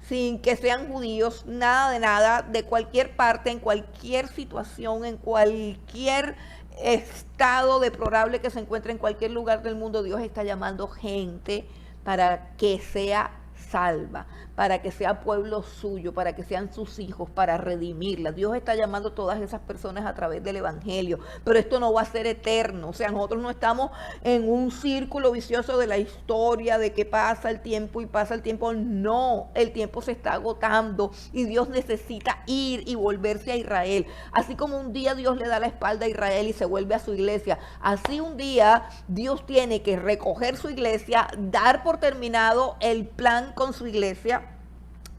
sin que sean judíos, nada de nada, de cualquier parte, en cualquier situación, en cualquier estado deplorable que se encuentre en cualquier lugar del mundo. Dios está llamando gente para que sea salva, para que sea pueblo suyo, para que sean sus hijos, para redimirla. Dios está llamando a todas esas personas a través del Evangelio, pero esto no va a ser eterno. O sea, nosotros no estamos en un círculo vicioso de la historia, de que pasa el tiempo y pasa el tiempo. No, el tiempo se está agotando y Dios necesita ir y volverse a Israel. Así como un día Dios le da la espalda a Israel y se vuelve a su iglesia, así un día Dios tiene que recoger su iglesia, dar por terminado el plan con su iglesia,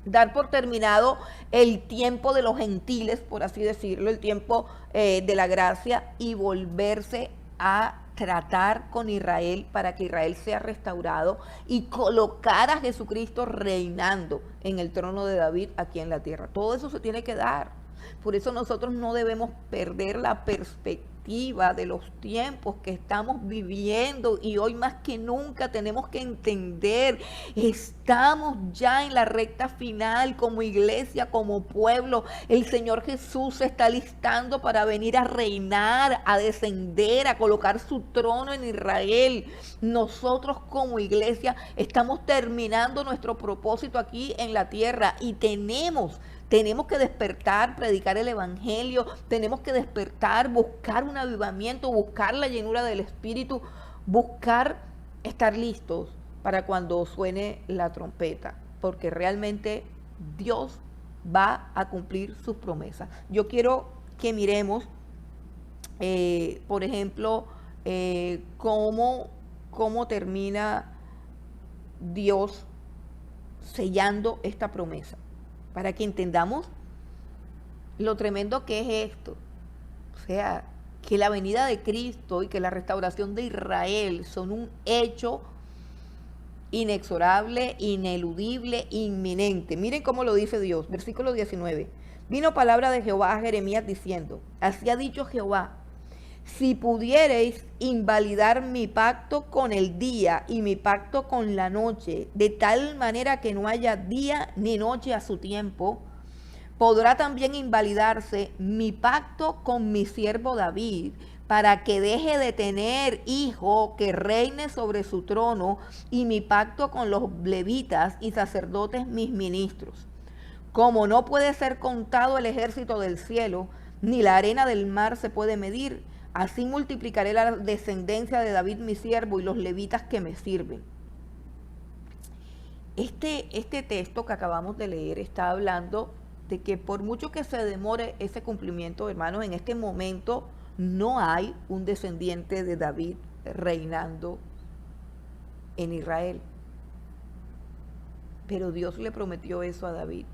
dar por terminado el tiempo de los gentiles, por así decirlo, el tiempo de la gracia, y volverse a tratar con Israel para que Israel sea restaurado y colocar a Jesucristo reinando en el trono de David aquí en la tierra. Todo eso se tiene que dar. Por eso nosotros no debemos perder la perspectiva de los tiempos que estamos viviendo, y hoy más que nunca tenemos que entender, estamos ya en la recta final como iglesia, como pueblo. El Señor Jesús se está listando para venir a reinar, a descender, a colocar su trono en Israel. Nosotros como iglesia estamos terminando nuestro propósito aquí en la tierra y tenemos que despertar, predicar el Evangelio, tenemos que despertar, buscar un avivamiento, buscar la llenura del Espíritu, buscar estar listos para cuando suene la trompeta, porque realmente Dios va a cumplir sus promesas. Yo quiero que miremos, por ejemplo, cómo termina Dios sellando esta promesa, para que entendamos lo tremendo que es esto. O sea, que la venida de Cristo y que la restauración de Israel son un hecho inexorable, ineludible, inminente. Miren cómo lo dice Dios, versículo 19. Vino palabra de Jehová a Jeremías diciendo, así ha dicho Jehová, si pudiereis invalidar mi pacto con el día y mi pacto con la noche, de tal manera que no haya día ni noche a su tiempo, podrá también invalidarse mi pacto con mi siervo David, para que deje de tener hijo que reine sobre su trono, y mi pacto con los levitas y sacerdotes mis ministros. Como no puede ser contado el ejército del cielo, ni la arena del mar se puede medir, así multiplicaré la descendencia de David mi siervo y los levitas que me sirven. Este texto que acabamos de leer está hablando de que por mucho que se demore ese cumplimiento, hermanos, en este momento no hay un descendiente de David reinando en Israel. Pero Dios le prometió eso a David,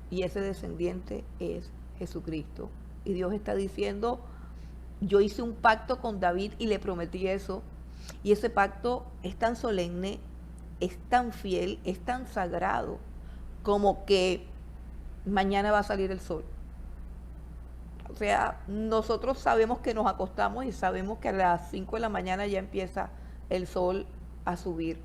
y ese descendiente es Jesucristo. Y Dios está diciendo, yo hice un pacto con David y le prometí eso, y ese pacto es tan solemne, es tan fiel, es tan sagrado, como que mañana va a salir el sol. O sea, nosotros sabemos que nos acostamos y sabemos que a las 5 de la mañana ya empieza el sol a subir.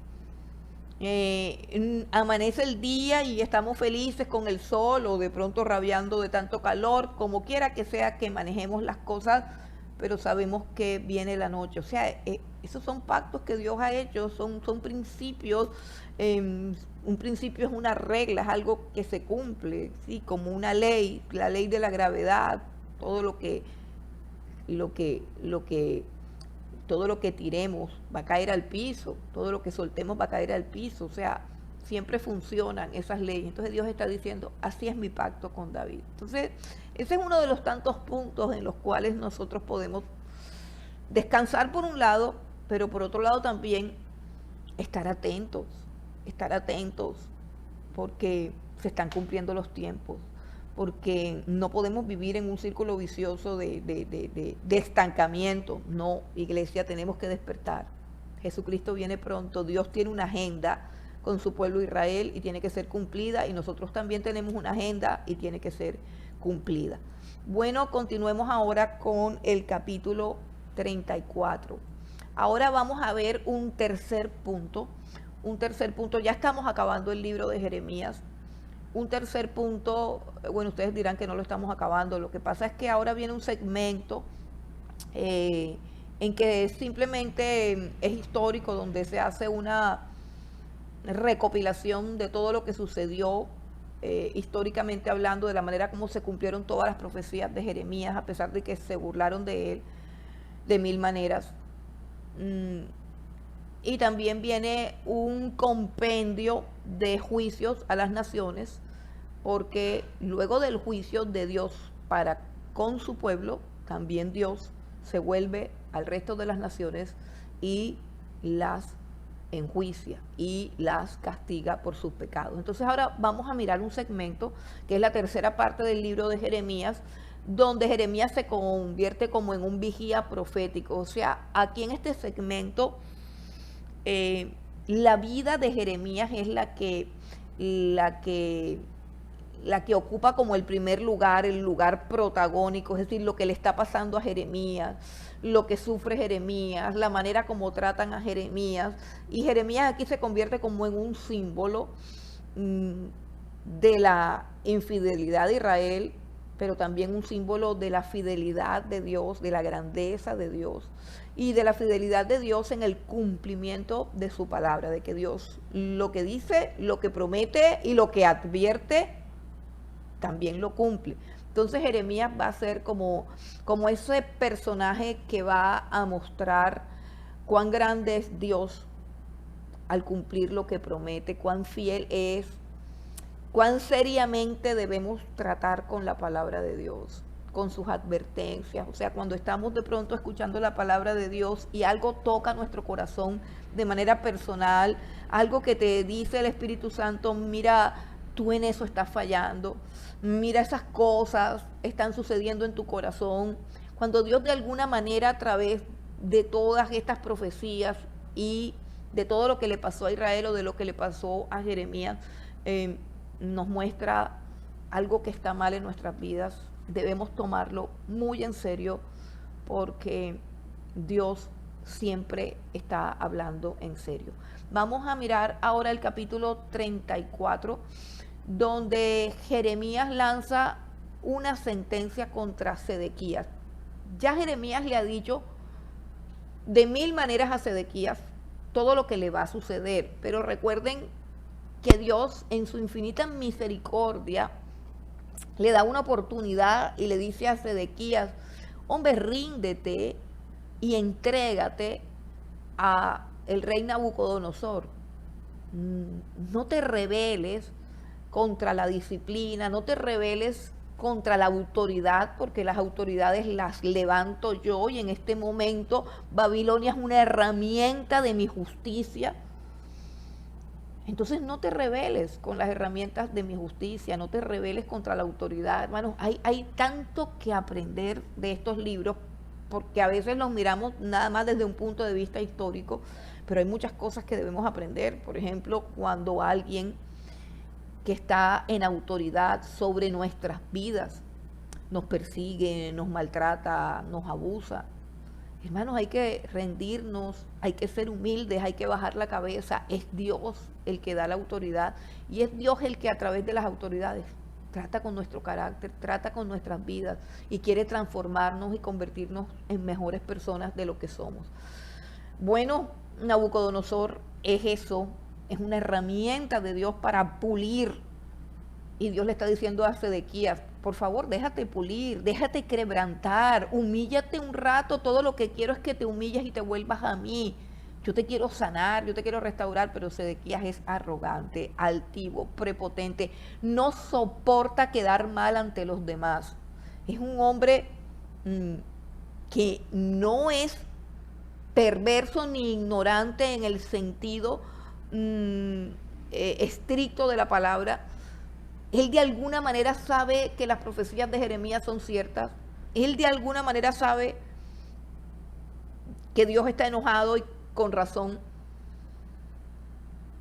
Amanece el día y estamos felices con el sol, o de pronto rabiando de tanto calor, como quiera que sea que manejemos las cosas, pero sabemos que viene la noche. O sea, esos son pactos que Dios ha hecho, son principios. Un principio es una regla, es algo que se cumple, ¿sí? Como una ley, la ley de la gravedad, todo lo que todo lo que tiremos va a caer al piso, todo lo que soltemos va a caer al piso. O sea, siempre funcionan esas leyes. Entonces Dios está diciendo, así es mi pacto con David. Entonces, ese es uno de los tantos puntos en los cuales nosotros podemos descansar por un lado, pero por otro lado también estar atentos, porque se están cumpliendo los tiempos, porque no podemos vivir en un círculo vicioso de estancamiento. No, iglesia, tenemos que despertar. Jesucristo viene pronto, Dios tiene una agenda con su pueblo Israel y tiene que ser cumplida, y nosotros también tenemos una agenda y tiene que ser cumplida. Bueno, continuemos ahora con el capítulo 34. Ahora vamos a ver un tercer punto, ya estamos acabando el libro de Jeremías. Un tercer punto, bueno, ustedes dirán que no lo estamos acabando, lo que pasa es que ahora viene un segmento en que simplemente es histórico, donde se hace una recopilación de todo lo que sucedió históricamente hablando, de la manera como se cumplieron todas las profecías de Jeremías, a pesar de que se burlaron de él de mil maneras. Y también viene un compendio de juicios a las naciones, porque luego del juicio de Dios para con su pueblo, también Dios se vuelve al resto de las naciones y las enjuicia y las castiga por sus pecados. Entonces ahora vamos a mirar un segmento que es la tercera parte del libro de Jeremías, donde Jeremías se convierte como en un vigía profético. O sea, aquí en este segmento la vida de Jeremías es la que ocupa como el primer lugar, el lugar protagónico, es decir, lo que le está pasando a Jeremías, lo que sufre Jeremías, la manera como tratan a Jeremías. Y Jeremías aquí se convierte como en un símbolo de la infidelidad de Israel, pero también un símbolo de la fidelidad de Dios, de la grandeza de Dios y de la fidelidad de Dios en el cumplimiento de su palabra, de que Dios lo que dice, lo que promete y lo que advierte, también lo cumple. Entonces Jeremías va a ser como ese personaje que va a mostrar cuán grande es Dios al cumplir lo que promete, cuán fiel es, cuán seriamente debemos tratar con la palabra de Dios, con sus advertencias. O sea, cuando estamos de pronto escuchando la palabra de Dios y algo toca nuestro corazón de manera personal, algo que te dice el Espíritu Santo, mira, tú en eso estás fallando, mira, esas cosas están sucediendo en tu corazón. Cuando Dios de alguna manera, a través de todas estas profecías y de todo lo que le pasó a Israel o de lo que le pasó a Jeremías, nos muestra algo que está mal en nuestras vidas, debemos tomarlo muy en serio, porque Dios siempre está hablando en serio. Vamos a mirar ahora el capítulo 34, donde Jeremías lanza una sentencia contra Sedequías. Ya Jeremías le ha dicho de mil maneras a Sedequías todo lo que le va a suceder, pero recuerden que Dios en su infinita misericordia le da una oportunidad y le dice a Sedequías, hombre, ríndete y entrégate a el rey Nabucodonosor. No te rebeles contra la disciplina, no te rebeles contra la autoridad, porque las autoridades las levanto yo y en este momento Babilonia es una herramienta de mi justicia. Entonces no te rebeles con las herramientas de mi justicia, no te rebeles contra la autoridad. Hermanos, hay tanto que aprender de estos libros, porque a veces los miramos nada más desde un punto de vista histórico, pero hay muchas cosas que debemos aprender. Por ejemplo, cuando alguien que está en autoridad sobre nuestras vidas nos persigue, nos maltrata, nos abusa. Hermanos, hay que rendirnos, hay que ser humildes, hay que bajar la cabeza. Es Dios el que da la autoridad y es Dios el que a través de las autoridades trata con nuestro carácter, trata con nuestras vidas y quiere transformarnos y convertirnos en mejores personas de lo que somos. Bueno, Nabucodonosor es eso, es una herramienta de Dios para pulir. Y Dios le está diciendo a Sedequías, por favor, déjate pulir, déjate quebrantar, humíllate un rato, todo lo que quiero es que te humilles y te vuelvas a mí. Yo te quiero sanar, yo te quiero restaurar, pero Sedequías es arrogante, altivo, prepotente, no soporta quedar mal ante los demás. Es un hombre que no es perverso ni ignorante en el sentido estricto de la palabra. Él de alguna manera sabe que las profecías de Jeremías son ciertas. Él de alguna manera sabe que Dios está enojado y con razón.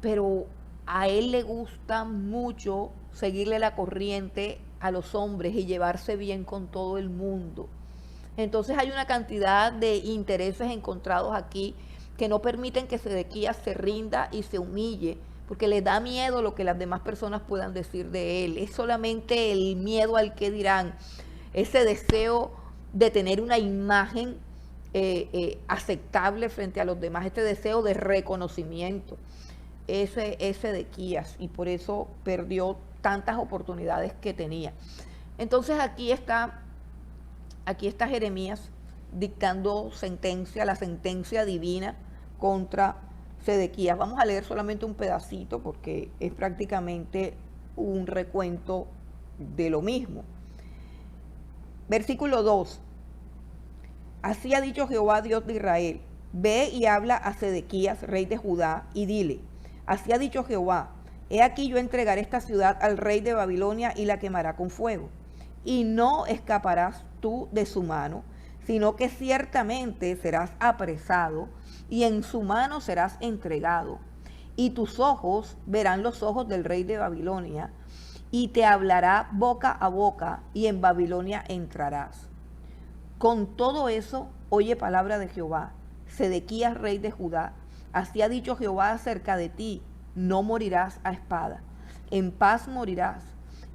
Pero a él le gusta mucho seguirle la corriente a los hombres y llevarse bien con todo el mundo. Entonces hay una cantidad de intereses encontrados aquí que no permiten que Sedequías se rinda y se humille, porque le da miedo lo que las demás personas puedan decir de él. Es solamente el miedo al que dirán, ese deseo de tener una imagen aceptable frente a los demás, este deseo de reconocimiento. ese Sedequías, y por eso perdió tantas oportunidades que tenía. Entonces aquí está Jeremías dictando sentencia, la sentencia divina contra Sedequías. Vamos a leer solamente un pedacito porque es prácticamente un recuento de lo mismo. Versículo 2. Así ha dicho Jehová, Dios de Israel: ve y habla a Sedequías, rey de Judá, y dile: así ha dicho Jehová, he aquí yo entregaré esta ciudad al rey de Babilonia y la quemará con fuego. Y no escaparás tú de su mano, sino que ciertamente serás apresado y en su mano serás entregado. Y tus ojos verán los ojos del rey de Babilonia, y te hablará boca a boca, y en Babilonia entrarás. Con todo eso, oye palabra de Jehová, Sedequías, rey de Judá: así ha dicho Jehová acerca de ti: no morirás a espada, en paz morirás.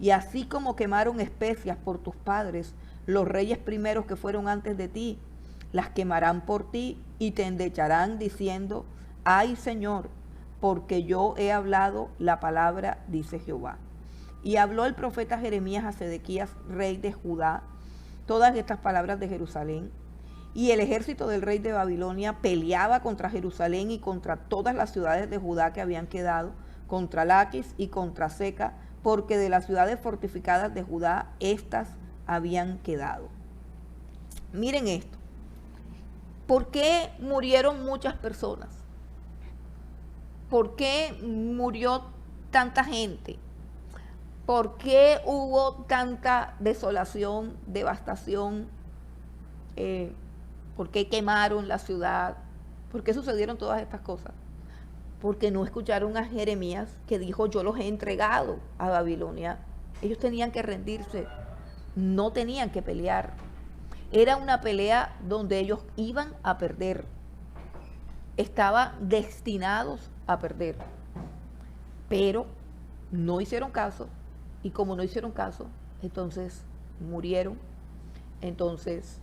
Y así como quemaron especias por tus padres, los reyes primeros que fueron antes de ti, las quemarán por ti y te endecharán diciendo: ay Señor, porque yo he hablado la palabra, dice Jehová. Y habló el profeta Jeremías a Sedequías, rey de Judá, todas estas palabras de Jerusalén. Y el ejército del rey de Babilonia peleaba contra Jerusalén y contra todas las ciudades de Judá que habían quedado, contra Laquis y contra Seca, porque de las ciudades fortificadas de Judá, estas habían quedado. Miren esto. ¿Por qué murieron muchas personas? ¿Por qué murió tanta gente? ¿Por qué hubo tanta desolación, devastación? ¿Por qué quemaron la ciudad? ¿Por qué sucedieron todas estas cosas? Porque no escucharon a Jeremías, que dijo: yo los he entregado a Babilonia. Ellos tenían que rendirse, no tenían que pelear. Era una pelea donde ellos iban a perder. Estaban destinados a perder. Pero no hicieron caso, y como no hicieron caso, entonces murieron. Entonces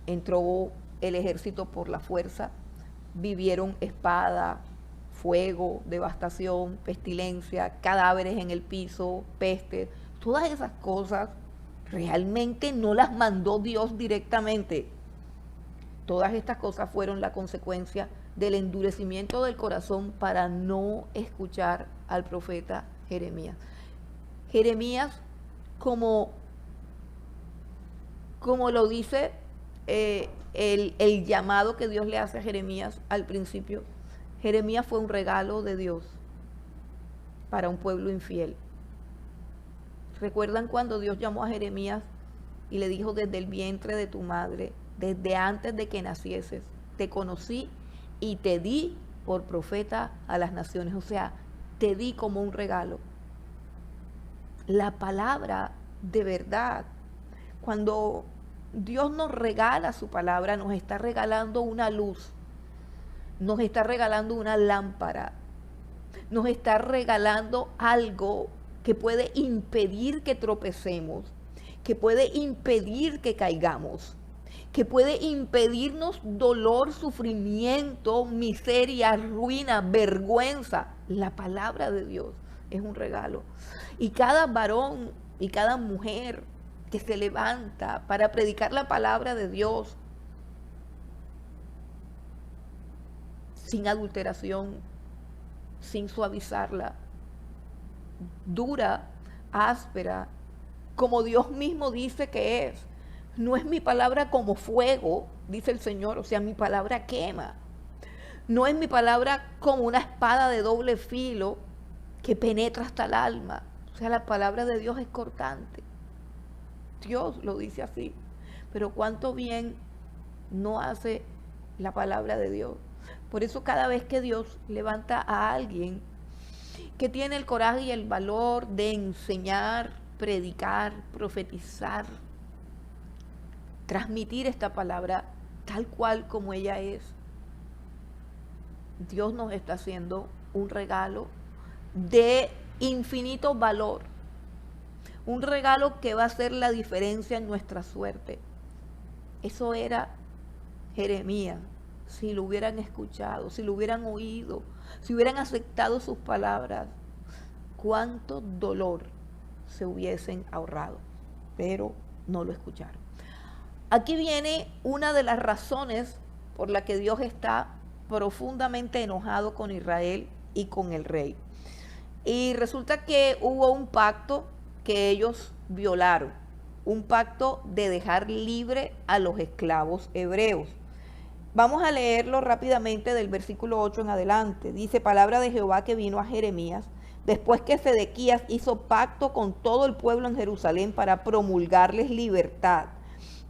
entró el ejército por la fuerza, vivieron espada, fuego, devastación, pestilencia, cadáveres en el piso, peste. Todas esas cosas realmente no las mandó Dios directamente. Todas estas cosas fueron la consecuencia del endurecimiento del corazón para no escuchar al profeta Jeremías. Jeremías, como lo dice el llamado que Dios le hace a Jeremías al principio, Jeremías fue un regalo de Dios para un pueblo infiel. ¿Recuerdan cuando Dios llamó a Jeremías y le dijo: desde el vientre de tu madre, desde antes de que nacieses, te conocí y te di por profeta a las naciones? O sea, te di como un regalo. La palabra de verdad, cuando Dios nos regala su palabra, nos está regalando una luz, nos está regalando una lámpara, nos está regalando algo que puede impedir que tropecemos, que puede impedir que caigamos, que puede impedirnos dolor, sufrimiento, miseria, ruina, vergüenza. La palabra de Dios es un regalo. Y cada varón y cada mujer que se levanta para predicar la palabra de Dios sin adulteración, sin suavizarla, dura, áspera, como Dios mismo dice que es. No es mi palabra como fuego, dice el Señor, o sea, mi palabra quema. No es mi palabra como una espada de doble filo que penetra hasta el alma. O sea, la palabra de Dios es cortante. Dios lo dice así. Pero cuánto bien no hace la palabra de Dios. Por eso cada vez que Dios levanta a alguien que tiene el coraje y el valor de enseñar, predicar, profetizar, transmitir esta palabra tal cual como ella es, Dios nos está haciendo un regalo de infinito valor, un regalo que va a hacer la diferencia en nuestra suerte. Eso era Jeremías, si lo hubieran escuchado, si lo hubieran oído, si hubieran aceptado sus palabras, cuánto dolor se hubiesen ahorrado, pero no lo escucharon. Aquí viene una de las razones por la que Dios está profundamente enojado con Israel y con el rey. Y resulta que hubo un pacto que ellos violaron, un pacto de dejar libre a los esclavos hebreos. Vamos a leerlo rápidamente del versículo 8 en adelante. Dice: palabra de Jehová que vino a Jeremías, después que Sedequías hizo pacto con todo el pueblo en Jerusalén para promulgarles libertad,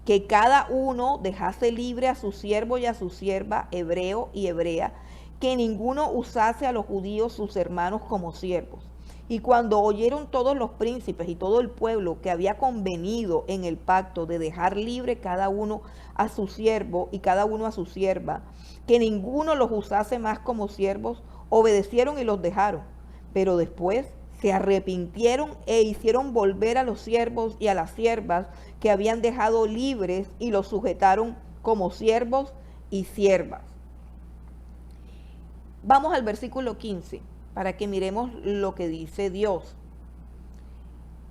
que cada uno dejase libre a su siervo y a su sierva, hebreo y hebrea, que ninguno usase a los judíos sus hermanos como siervos. Y cuando oyeron todos los príncipes y todo el pueblo que había convenido en el pacto de dejar libre cada uno a su siervo y cada uno a su sierva, que ninguno los usase más como siervos, obedecieron y los dejaron. Pero después se arrepintieron e hicieron volver a los siervos y a las siervas que habían dejado libres y los sujetaron como siervos y siervas. Vamos al versículo 15 para que miremos lo que dice Dios.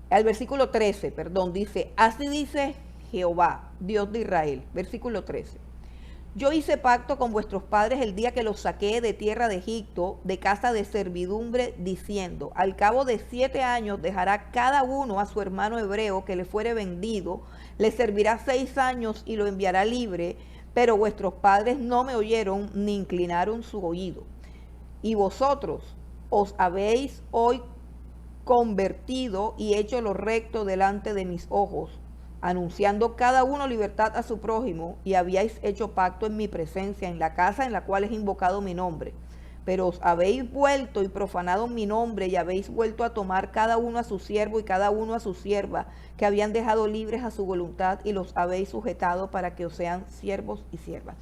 Al versículo 13, dice: así dice Jehová, Dios de Israel. Versículo 13. Yo hice pacto con vuestros padres el día que los saqué de tierra de Egipto, de casa de servidumbre, diciendo: al cabo de 7 años dejará cada uno a su hermano hebreo que le fuere vendido, le servirá 6 años y lo enviará libre, pero vuestros padres no me oyeron ni inclinaron su oído. Y vosotros os habéis hoy convertido y hecho lo recto delante de mis ojos, anunciando cada uno libertad a su prójimo, y habíais hecho pacto en mi presencia, en la casa en la cual es invocado mi nombre. Pero os habéis vuelto y profanado mi nombre, y habéis vuelto a tomar cada uno a su siervo y cada uno a su sierva, que habían dejado libres a su voluntad, y los habéis sujetado para que os sean siervos y siervas.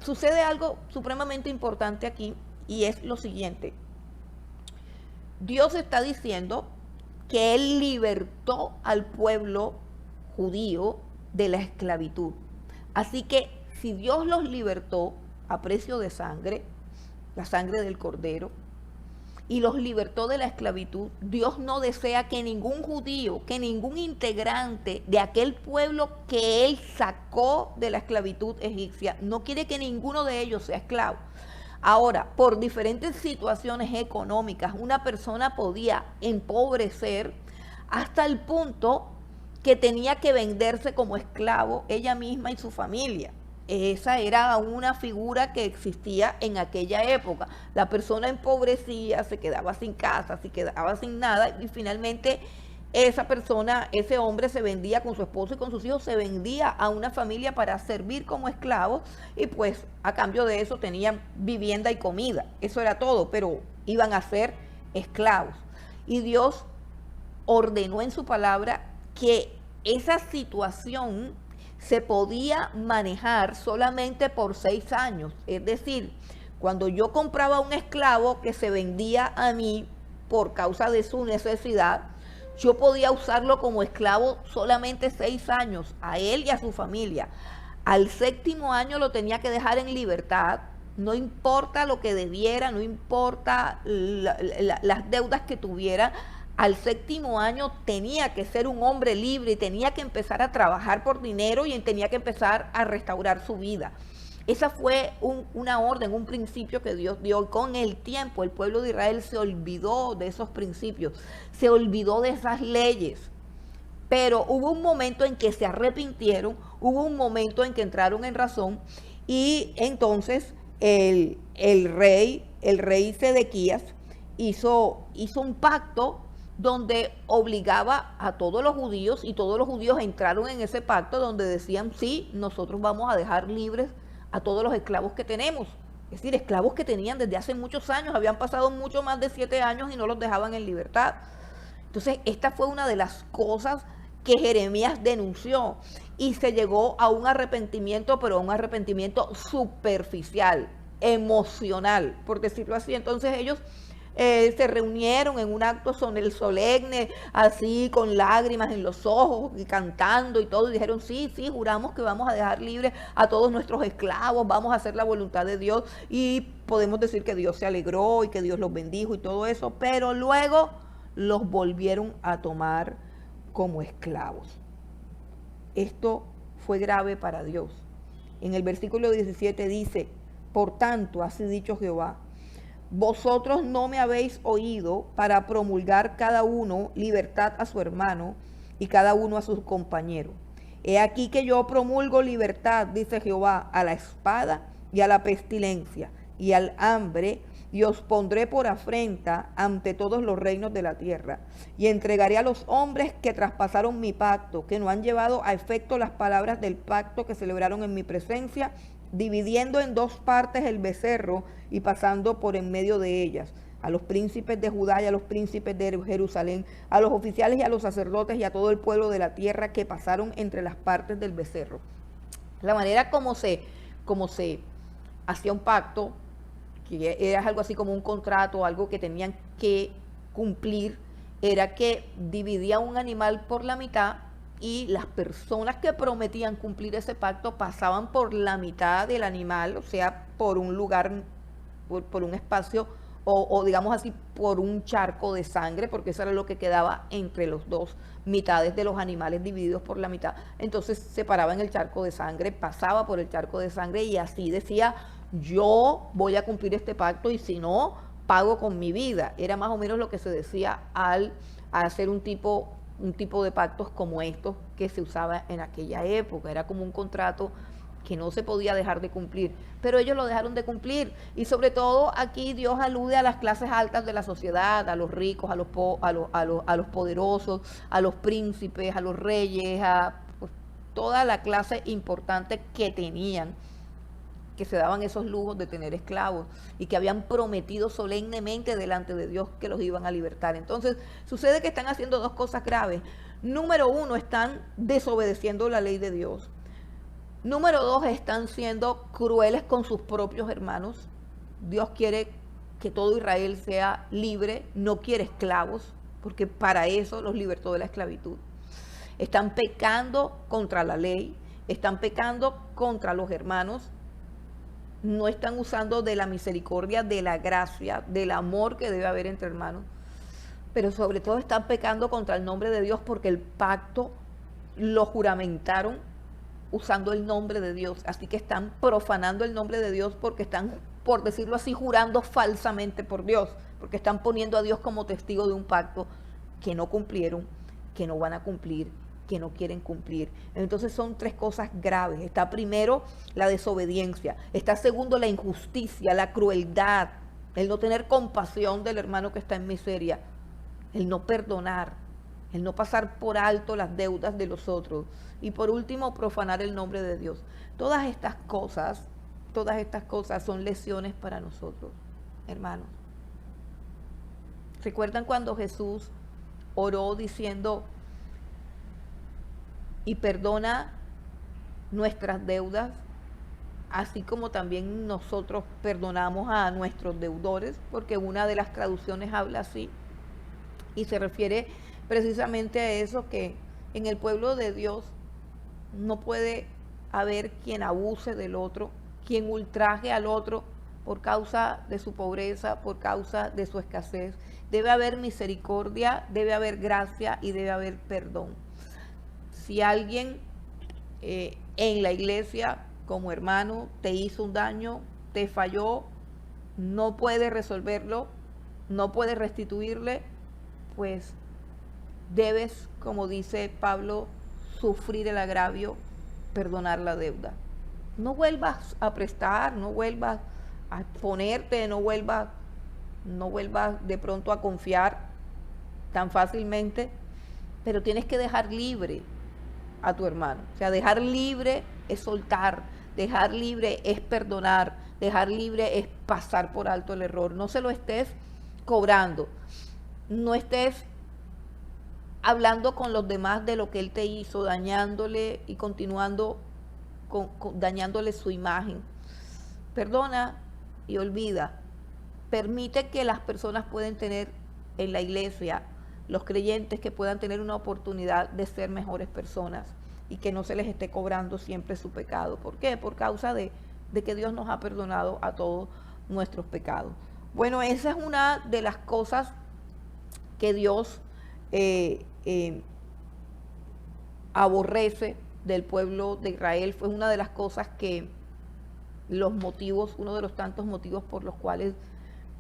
Sucede algo supremamente importante aquí, y es lo siguiente. Dios está diciendo que Él libertó al pueblo judío de la esclavitud. Así que si Dios los libertó a precio de sangre, la sangre del cordero, y los libertó de la esclavitud, Dios no desea que ningún judío, que ningún integrante de aquel pueblo que Él sacó de la esclavitud egipcia, no quiere que ninguno de ellos sea esclavo. Ahora, por diferentes situaciones económicas, una persona podía empobrecer hasta el punto que tenía que venderse como esclavo ella misma y su familia. Esa era una figura que existía en aquella época. La persona empobrecía, se quedaba sin casa, se quedaba sin nada, y finalmente esa persona, ese hombre se vendía con su esposo y con sus hijos, se vendía a una familia para servir como esclavos, y pues a cambio de eso tenían vivienda y comida. Eso era todo, pero iban a ser esclavos. Y Dios ordenó en su palabra que esa situación se podía manejar solamente por 6 años. Es decir, cuando yo compraba un esclavo que se vendía a mí por causa de su necesidad, yo podía usarlo como esclavo solamente 6 años, a él y a su familia. Al 7º año lo tenía que dejar en libertad, no importa lo que debiera, no importa las deudas que tuviera. Al 7º año tenía que ser un hombre libre y tenía que empezar a trabajar por dinero y tenía que empezar a restaurar su vida. Esa fue una orden, un principio que Dios dio. Con el tiempo el pueblo de Israel se olvidó de esos principios, se olvidó de esas leyes. Pero hubo un momento en que se arrepintieron, hubo un momento en que entraron en razón, y entonces el rey Sedequías hizo un pacto donde obligaba a todos los judíos, y todos los judíos entraron en ese pacto donde decían: sí, nosotros vamos a dejar libres a todos los esclavos que tenemos. Es decir, esclavos que tenían desde hace muchos años, habían pasado mucho más de 7 años y no los dejaban en libertad. Entonces, esta fue una de las cosas que Jeremías denunció, y se llegó a un arrepentimiento, pero a un arrepentimiento superficial, emocional, por decirlo así. Entonces ellos se reunieron en un acto solemne, así con lágrimas en los ojos y cantando y todo, y dijeron, sí, sí, juramos que vamos a dejar libres a todos nuestros esclavos, vamos a hacer la voluntad de Dios, y podemos decir que Dios se alegró y que Dios los bendijo y todo eso, pero luego los volvieron a tomar como esclavos. Esto fue grave para Dios. En el versículo 17 dice, por tanto, así dicho Jehová, vosotros no me habéis oído para promulgar cada uno libertad a su hermano y cada uno a su compañero. He aquí que yo promulgo libertad, dice Jehová, a la espada y a la pestilencia y al hambre, y os pondré por afrenta ante todos los reinos de la tierra, y entregaré a los hombres que traspasaron mi pacto, que no han llevado a efecto las palabras del pacto que celebraron en mi presencia, dividiendo en dos partes el becerro y pasando por en medio de ellas, a los príncipes de Judá y a los príncipes de Jerusalén, a los oficiales y a los sacerdotes y a todo el pueblo de la tierra que pasaron entre las partes del becerro. La manera como se hacía un pacto, que era algo así como un contrato, algo que tenían que cumplir, era que dividía un animal por la mitad, y las personas que prometían cumplir ese pacto pasaban por la mitad del animal, o sea, por un lugar, por un espacio, o digamos así, por un charco de sangre, porque eso era lo que quedaba entre los dos mitades de los animales divididos por la mitad. Entonces se paraba en el charco de sangre, pasaba por el charco de sangre, y así decía, yo voy a cumplir este pacto, y si no, pago con mi vida. Era más o menos lo que se decía al hacer un tipo de pactos como estos que se usaba en aquella época. Era como un contrato que no se podía dejar de cumplir, pero ellos lo dejaron de cumplir. Y sobre todo aquí Dios alude a las clases altas de la sociedad, a los ricos, a los poderosos, a los príncipes, a los reyes, a pues, toda la clase importante que tenían, que se daban esos lujos de tener esclavos y que habían prometido solemnemente delante de Dios que los iban a libertar. Entonces sucede que están haciendo dos cosas graves. Número uno, están desobedeciendo la ley de Dios. Número dos, están siendo crueles con sus propios hermanos. Dios quiere que todo Israel sea libre, no quiere esclavos, porque para eso los libertó de la esclavitud. Están pecando contra la ley, están pecando contra los hermanos, no están usando de la misericordia, de la gracia, del amor que debe haber entre hermanos, pero sobre todo están pecando contra el nombre de Dios, porque el pacto lo juramentaron usando el nombre de Dios. Así que están profanando el nombre de Dios, porque están, por decirlo así, jurando falsamente por Dios, porque están poniendo a Dios como testigo de un pacto que no cumplieron, que no van a cumplir, que no quieren cumplir. Entonces son tres cosas graves. Está primero la desobediencia, está segundo la injusticia, la crueldad, el no tener compasión del hermano que está en miseria, el no perdonar, el no pasar por alto las deudas de los otros, y por último profanar el nombre de Dios. Todas estas cosas son lecciones para nosotros, hermanos. ¿Recuerdan cuando Jesús oró diciendo, y perdona nuestras deudas, así como también nosotros perdonamos a nuestros deudores? Porque una de las traducciones habla así, y se refiere precisamente a eso, que en el pueblo de Dios no puede haber quien abuse del otro, quien ultraje al otro por causa de su pobreza, por causa de su escasez. Debe haber misericordia, debe haber gracia y debe haber perdón. Si alguien en la iglesia como hermano te hizo un daño, te falló, no puede resolverlo, no puede restituirle, pues debes, como dice Pablo, sufrir el agravio, perdonar la deuda. No vuelvas a prestar, no vuelvas a ponerte, no vuelvas de pronto a confiar tan fácilmente, pero tienes que dejar libre a tu hermano. O sea, dejar libre es soltar, dejar libre es perdonar, dejar libre es pasar por alto el error. No se lo estés cobrando, no estés hablando con los demás de lo que él te hizo, dañándole y continuando dañándole su imagen. Perdona y olvida. permite que las personas puedan tener en la iglesia, los creyentes que puedan tener una oportunidad de ser mejores personas y que no se les esté cobrando siempre su pecado. ¿Por qué? Por causa de que Dios nos ha perdonado a todos nuestros pecados. Bueno, esa es una de las cosas que Dios aborrece del pueblo de Israel. Fue una de las cosas que los motivos, uno de los tantos motivos por los cuales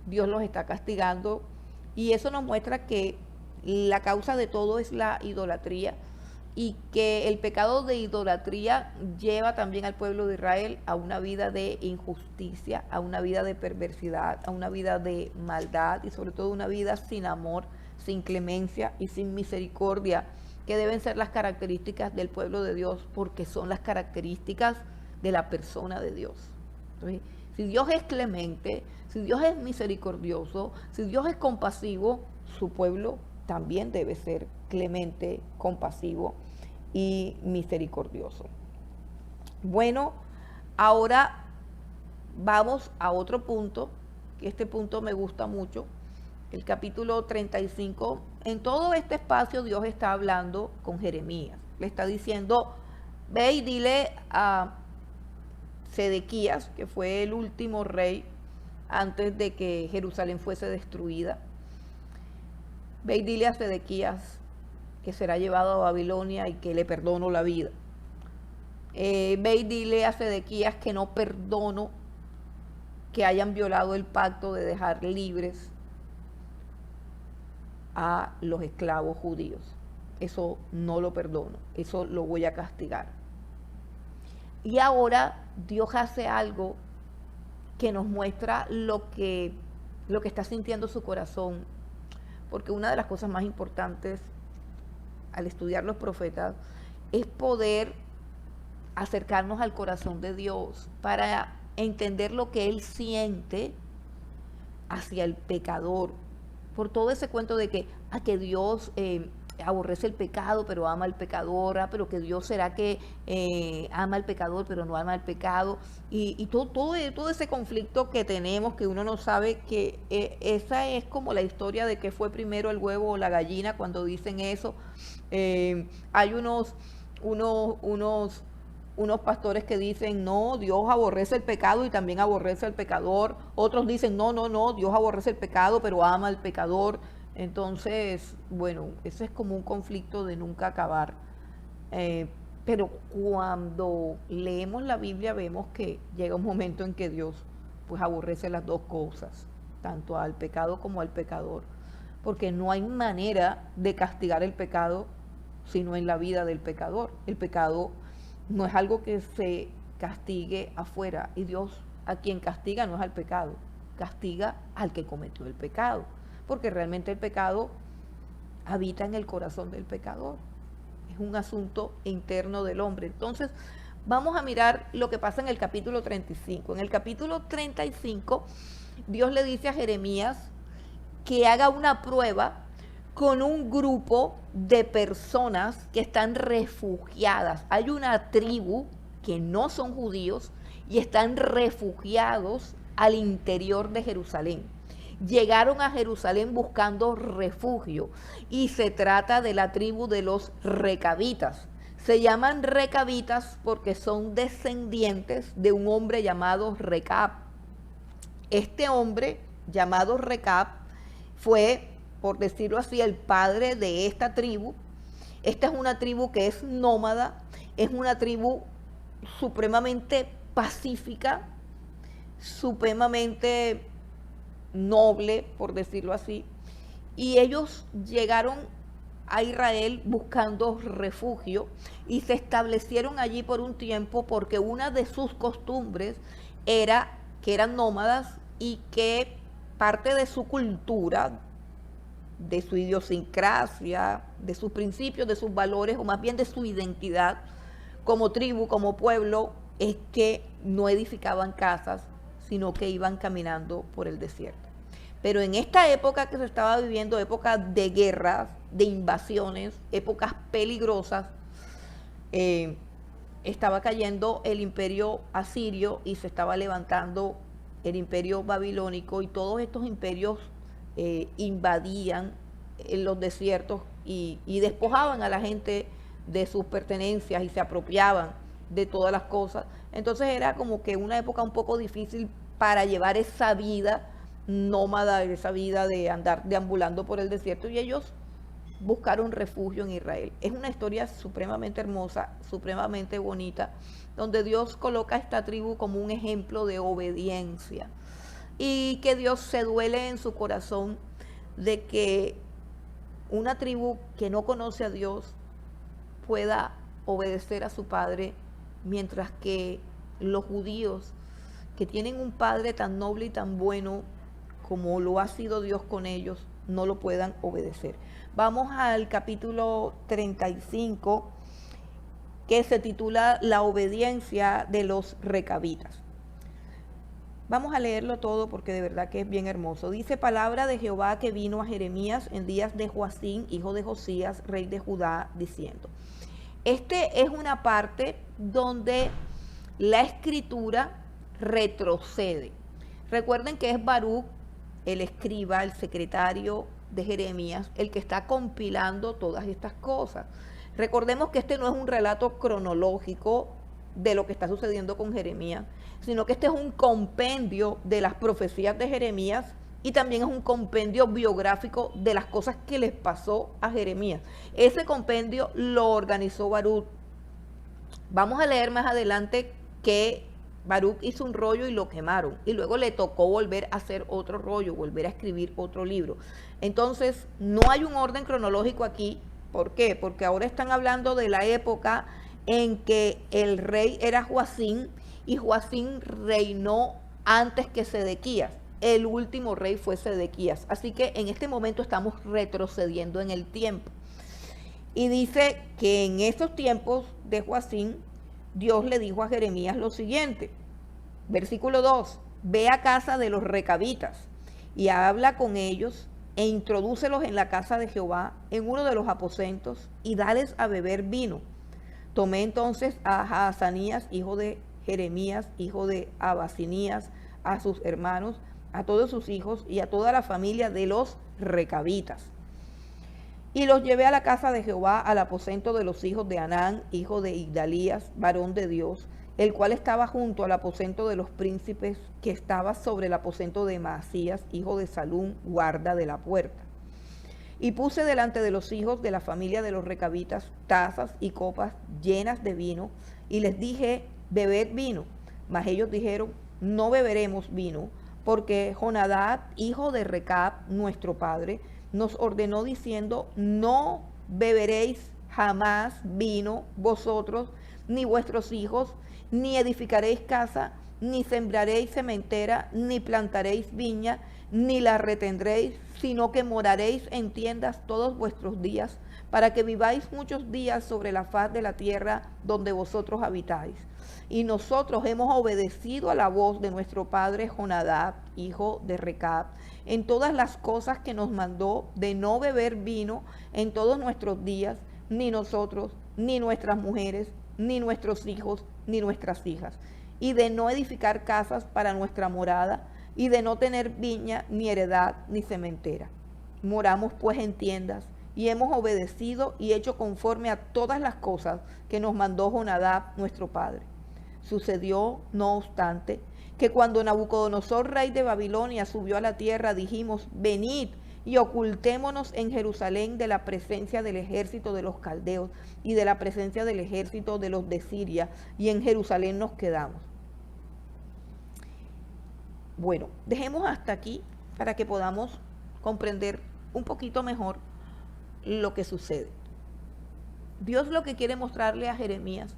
Dios los está castigando, y eso nos muestra que la causa de todo es la idolatría, y que el pecado de idolatría lleva también al pueblo de Israel a una vida de injusticia, a una vida de perversidad, a una vida de maldad y sobre todo una vida sin amor, sin clemencia y sin misericordia, que deben ser las características del pueblo de Dios, porque son las características de la persona de Dios. Entonces, si Dios es clemente, si Dios es misericordioso, si Dios es compasivo, su pueblo también debe ser clemente, compasivo y misericordioso. Bueno, ahora vamos a otro punto, que este punto me gusta mucho, el capítulo 35. En todo este espacio Dios está hablando con Jeremías. Le está diciendo, ve y dile a Sedequías, que fue el último rey antes de que Jerusalén fuese destruida. Ve y dile a Sedequías que será llevado a Babilonia y que le perdono la vida. Ve y dile a Sedequías que no perdono que hayan violado el pacto de dejar libres a los esclavos judíos. Eso no lo perdono, eso lo voy a castigar. Y ahora Dios hace algo que nos muestra lo que está sintiendo su corazón, porque una de las cosas más importantes al estudiar los profetas es poder acercarnos al corazón de Dios para entender lo que Él siente hacia el pecador. Por todo ese cuento de que Dios aborrece el pecado pero ama al pecador, pero que Dios será que ama al pecador pero no ama al pecado, y todo ese conflicto que tenemos, que uno no sabe, que esa es como la historia de que fue primero el huevo o la gallina cuando dicen eso. Hay unos pastores que dicen, no, Dios aborrece el pecado y también aborrece al pecador. Otros dicen, no, Dios aborrece el pecado pero ama al pecador. Entonces, bueno, ese es como un conflicto de nunca acabar. Pero cuando leemos la Biblia vemos que llega un momento en que Dios pues aborrece las dos cosas, tanto al pecado como al pecador, porque no hay manera de castigar el pecado sino en la vida del pecador. El pecado no es algo que se castigue afuera, y Dios a quien castiga no es al pecado, castiga al que cometió el pecado, porque realmente el pecado habita en el corazón del pecador, es un asunto interno del hombre. Entonces vamos a mirar lo que pasa en el capítulo 35. En el capítulo 35 Dios le dice a Jeremías que haga una prueba con un grupo de personas que están refugiadas. Hay una tribu que no son judíos y están refugiados al interior de Jerusalén. Llegaron a Jerusalén buscando refugio, y se trata de la tribu de los recabitas. Se llaman recabitas porque son descendientes de un hombre llamado Recab. Este hombre llamado Recab fue, por decirlo así, el padre de esta tribu. Esta es una tribu que es nómada, es una tribu supremamente pacífica, supremamente noble, por decirlo así, y ellos llegaron a Israel buscando refugio y se establecieron allí por un tiempo, porque una de sus costumbres era que eran nómadas y que parte de su cultura, de su idiosincrasia, de sus principios, de sus valores, o más bien de su identidad como tribu, como pueblo, es que no edificaban casas, sino que iban caminando por el desierto. Pero en esta época que se estaba viviendo, época de guerras, de invasiones, épocas peligrosas, estaba cayendo el imperio asirio y se estaba levantando el imperio babilónico, y todos estos imperios invadían en los desiertos y despojaban a la gente de sus pertenencias y se apropiaban de todas las cosas. Entonces era como que una época un poco difícil para llevar esa vida nómada, esa vida de andar deambulando por el desierto, y ellos buscaron refugio en Israel. Es una historia supremamente hermosa, supremamente bonita, donde Dios coloca a esta tribu como un ejemplo de obediencia, y que Dios se duele en su corazón de que una tribu que no conoce a Dios pueda obedecer a su padre, mientras que los judíos, que tienen un padre tan noble y tan bueno como lo ha sido Dios con ellos, no lo puedan obedecer. Vamos al capítulo 35, que se titula La obediencia de los recabitas. Vamos a leerlo todo porque de verdad que es bien hermoso. Dice: palabra de Jehová que vino a Jeremías en días de Joacín, hijo de Josías, rey de Judá, diciendo. Este es una parte donde la escritura retrocede. Recuerden que es Baruch, el escriba, el secretario de Jeremías, el que está compilando todas estas cosas. Recordemos que este no es un relato cronológico de lo que está sucediendo con Jeremías, sino que este es un compendio de las profecías de Jeremías, y también es un compendio biográfico de las cosas que les pasó a Jeremías. Ese compendio lo organizó Baruch. Vamos a leer más adelante que Baruch hizo un rollo y lo quemaron, y luego le tocó volver a hacer otro rollo, volver a escribir otro libro. Entonces, no hay un orden cronológico aquí. ¿Por qué? Porque ahora están hablando de la época en que el rey era Joacín, y Joacín reinó antes que Sedequías. El último rey fue Sedequías. Así que en este momento estamos retrocediendo en el tiempo. Y dice que en esos tiempos de Joacín, Dios le dijo a Jeremías lo siguiente. Versículo 2. Ve a casa de los recabitas y habla con ellos e introdúcelos en la casa de Jehová, en uno de los aposentos, y dales a beber vino. Tomé entonces a Hazanías, hijo de Jeremías, hijo de Abasinías, a sus hermanos, a todos sus hijos y a toda la familia de los recabitas. Y los llevé a la casa de Jehová, al aposento de los hijos de Anán, hijo de Igdalías, varón de Dios, el cual estaba junto al aposento de los príncipes, que estaba sobre el aposento de Maasías, hijo de Salún, guarda de la puerta. Y puse delante de los hijos de la familia de los recabitas tazas y copas llenas de vino, y les dije: bebed vino. Mas ellos dijeron: no beberemos vino, porque Jonadab, hijo de Recab, nuestro padre, nos ordenó diciendo: no beberéis jamás vino vosotros, ni vuestros hijos, ni edificaréis casa, ni sembraréis sementera, ni plantaréis viña, ni la retendréis, sino que moraréis en tiendas todos vuestros días, para que viváis muchos días sobre la faz de la tierra donde vosotros habitáis. Y nosotros hemos obedecido a la voz de nuestro padre Jonadab, hijo de Recab, en todas las cosas que nos mandó, de no beber vino en todos nuestros días, ni nosotros, ni nuestras mujeres, ni nuestros hijos, ni nuestras hijas, y de no edificar casas para nuestra morada, y de no tener viña, ni heredad, ni sementera. Moramos pues en tiendas, y hemos obedecido y hecho conforme a todas las cosas que nos mandó Jonadab, nuestro padre. Sucedió, no obstante, que cuando Nabucodonosor, rey de Babilonia, subió a la tierra, dijimos: venid y ocultémonos en Jerusalén de la presencia del ejército de los caldeos y de la presencia del ejército de los de Siria, y en Jerusalén nos quedamos. Bueno, dejemos hasta aquí para que podamos comprender un poquito mejor lo que sucede. Dios lo que quiere mostrarle a Jeremías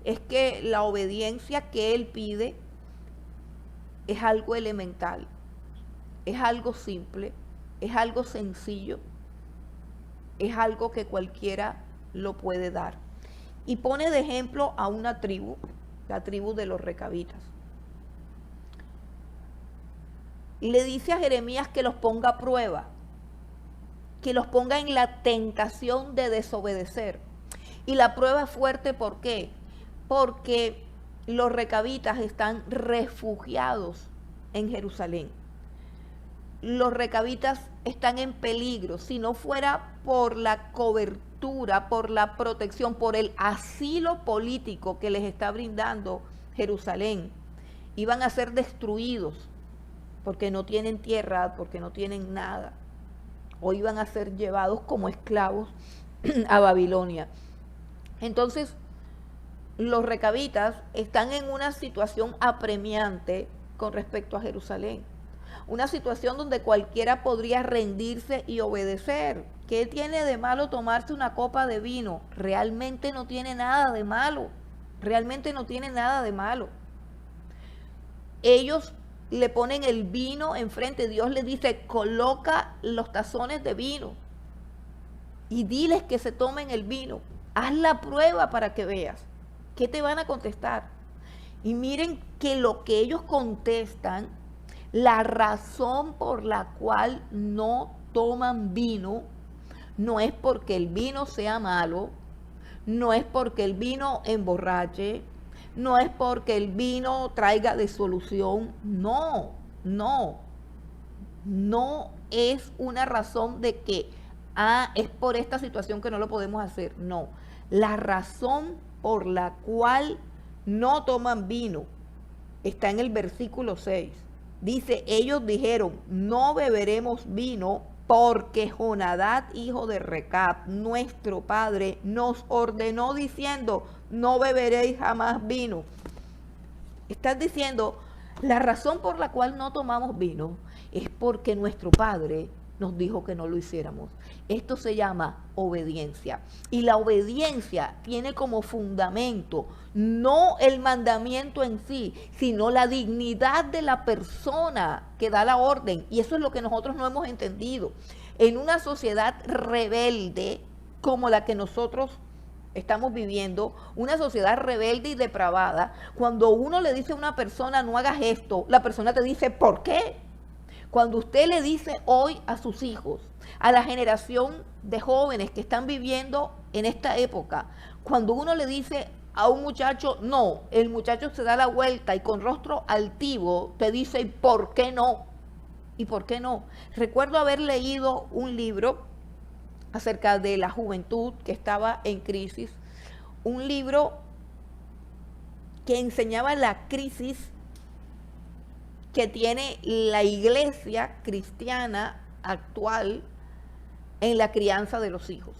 es que la obediencia que él pide es algo elemental, es algo simple, es algo sencillo, es algo que cualquiera lo puede dar. Y pone de ejemplo a una tribu, la tribu de los recabitas. Y le dice a Jeremías que los ponga a prueba, que los ponga en la tentación de desobedecer. Y la prueba es fuerte, ¿por qué? Porque los recabitas están refugiados en Jerusalén. Los recabitas están en peligro. Si no fuera por la cobertura, por la protección, por el asilo político que les está brindando Jerusalén, iban a ser destruidos porque no tienen tierra, porque no tienen nada, o iban a ser llevados como esclavos a Babilonia. Entonces, los recabitas están en una situación apremiante con respecto a Jerusalén. Una situación donde cualquiera podría rendirse y obedecer. ¿Qué tiene de malo tomarse una copa de vino? Realmente no tiene nada de malo. Realmente no tiene nada de malo. Ellos le ponen el vino enfrente. Dios les dice, coloca los tazones de vino y diles que se tomen el vino. Haz la prueba para que veas. ¿Qué te van a contestar? Y miren que lo que ellos contestan, la razón por la cual no toman vino, no es porque el vino sea malo, no es porque el vino emborrache, no es porque el vino traiga disolución, no es una razón de que, es por esta situación que no lo podemos hacer, no. La razón por la cual no toman vino está en el versículo 6. Dice, ellos dijeron, no beberemos vino porque Jonadab, hijo de Recab, nuestro padre, nos ordenó diciendo, no beberéis jamás vino. Estás diciendo, la razón por la cual no tomamos vino es porque nuestro padre nos dijo que no lo hiciéramos. Esto se llama obediencia. Y la obediencia tiene como fundamento no el mandamiento en sí, sino la dignidad de la persona que da la orden. Y eso es lo que nosotros no hemos entendido. En una sociedad rebelde como la que nosotros estamos viviendo, una sociedad rebelde y depravada, cuando uno le dice a una persona no hagas esto, la persona te dice ¿por qué? Cuando usted le dice hoy a sus hijos, a la generación de jóvenes que están viviendo en esta época, cuando uno le dice a un muchacho no, el muchacho se da la vuelta y con rostro altivo te dice ¿por qué no? ¿Y por qué no? Recuerdo haber leído un libro acerca de la juventud que estaba en crisis, un libro que enseñaba la crisis que tiene la iglesia cristiana actual en la crianza de los hijos.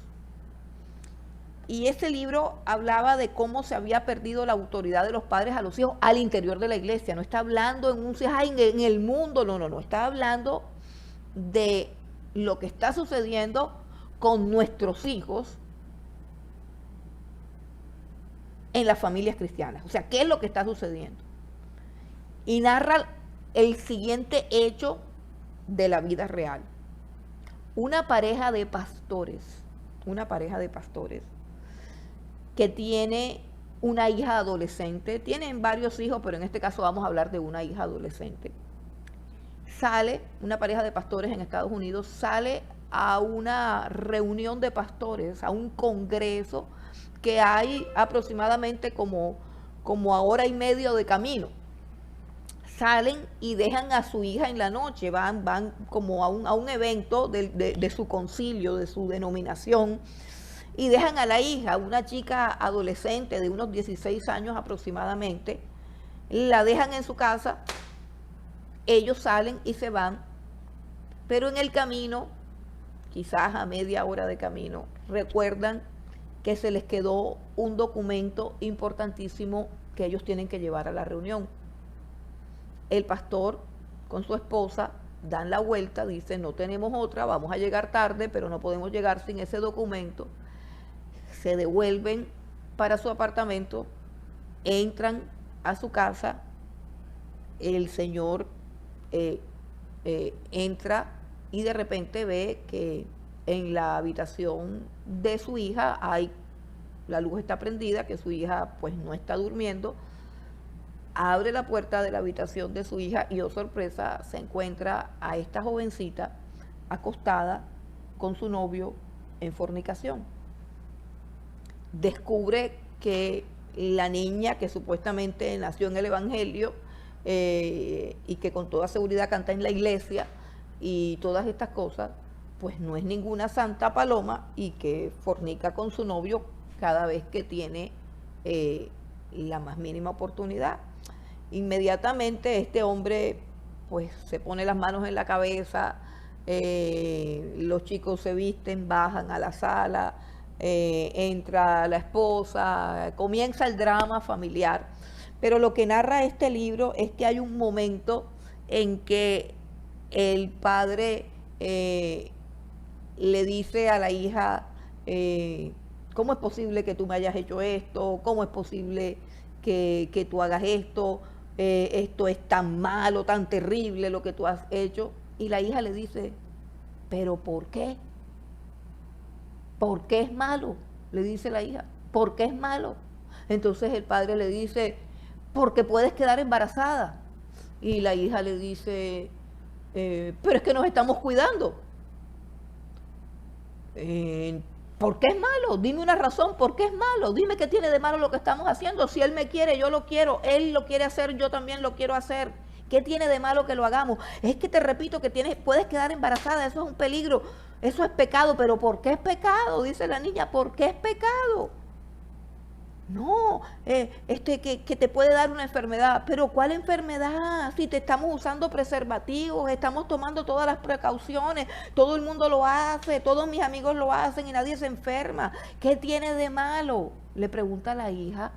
Y ese libro hablaba de cómo se había perdido la autoridad de los padres a los hijos al interior de la iglesia. No está hablando en el mundo, no, está hablando de lo que está sucediendo con nuestros hijos en las familias cristianas. O sea, ¿qué es lo que está sucediendo? Y narra el siguiente hecho de la vida real. Una pareja de pastores que tiene una hija adolescente, tienen varios hijos, pero en este caso vamos a hablar de una hija adolescente. Una pareja de pastores en Estados Unidos sale a una reunión de pastores, a un congreso que hay aproximadamente como a hora y media de camino. Salen y dejan a su hija en la noche, van como a un evento de su concilio, de su denominación, y dejan a la hija, una chica adolescente de unos 16 años aproximadamente, la dejan en su casa, ellos salen y se van, pero en el camino, quizás a media hora de camino, recuerdan que se les quedó un documento importantísimo que ellos tienen que llevar a la reunión. El pastor con su esposa dan la vuelta, dicen no tenemos otra, vamos a llegar tarde, pero no podemos llegar sin ese documento. Se devuelven para su apartamento, entran a su casa, el señor entra y de repente ve que en la habitación de su hija la luz está prendida, que su hija pues no está durmiendo. Abre la puerta de la habitación de su hija y, oh sorpresa, se encuentra a esta jovencita acostada con su novio en fornicación. Descubre que la niña que supuestamente nació en el Evangelio, y que con toda seguridad canta en la iglesia y todas estas cosas, pues no es ninguna santa paloma y que fornica con su novio cada vez que tiene la más mínima oportunidad. Inmediatamente este hombre pues se pone las manos en la cabeza, los chicos se visten, bajan a la sala, entra la esposa, comienza el drama familiar. Pero lo que narra este libro es que hay un momento en que el padre le dice a la hija, ¿cómo es posible que tú me hayas hecho esto? ¿Cómo es posible que tú hagas esto? Esto es tan malo, tan terrible lo que tú has hecho. Y la hija le dice, ¿pero por qué? ¿Por qué es malo? Le dice la hija, ¿por qué es malo? Entonces el padre le dice, porque puedes quedar embarazada. Y la hija le dice, pero es que nos estamos cuidando. ¿Por qué es malo? Dime una razón, ¿por qué es malo? Dime qué tiene de malo lo que estamos haciendo. Si él me quiere, yo lo quiero. Él lo quiere hacer, yo también lo quiero hacer. ¿Qué tiene de malo que lo hagamos? Es que te repito que puedes quedar embarazada, eso es un peligro, eso es pecado. ¿Pero por qué es pecado? Dice la niña, ¿por qué es pecado? No, que te puede dar una enfermedad. ¿Pero cuál enfermedad? Si te estamos usando preservativos, estamos tomando todas las precauciones, todo el mundo lo hace, todos mis amigos lo hacen y nadie se enferma. ¿Qué tiene de malo? Le pregunta la hija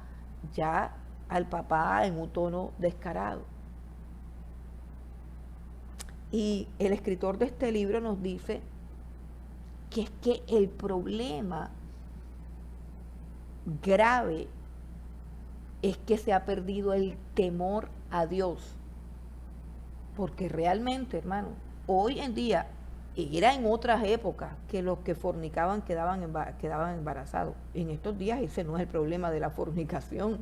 ya al papá en un tono descarado. Y el escritor de este libro nos dice que es que el problema grave es que se ha perdido el temor a Dios. Porque realmente, hermano, hoy en día, era en otras épocas que los que fornicaban quedaban embarazados. En estos días ese no es el problema de la fornicación.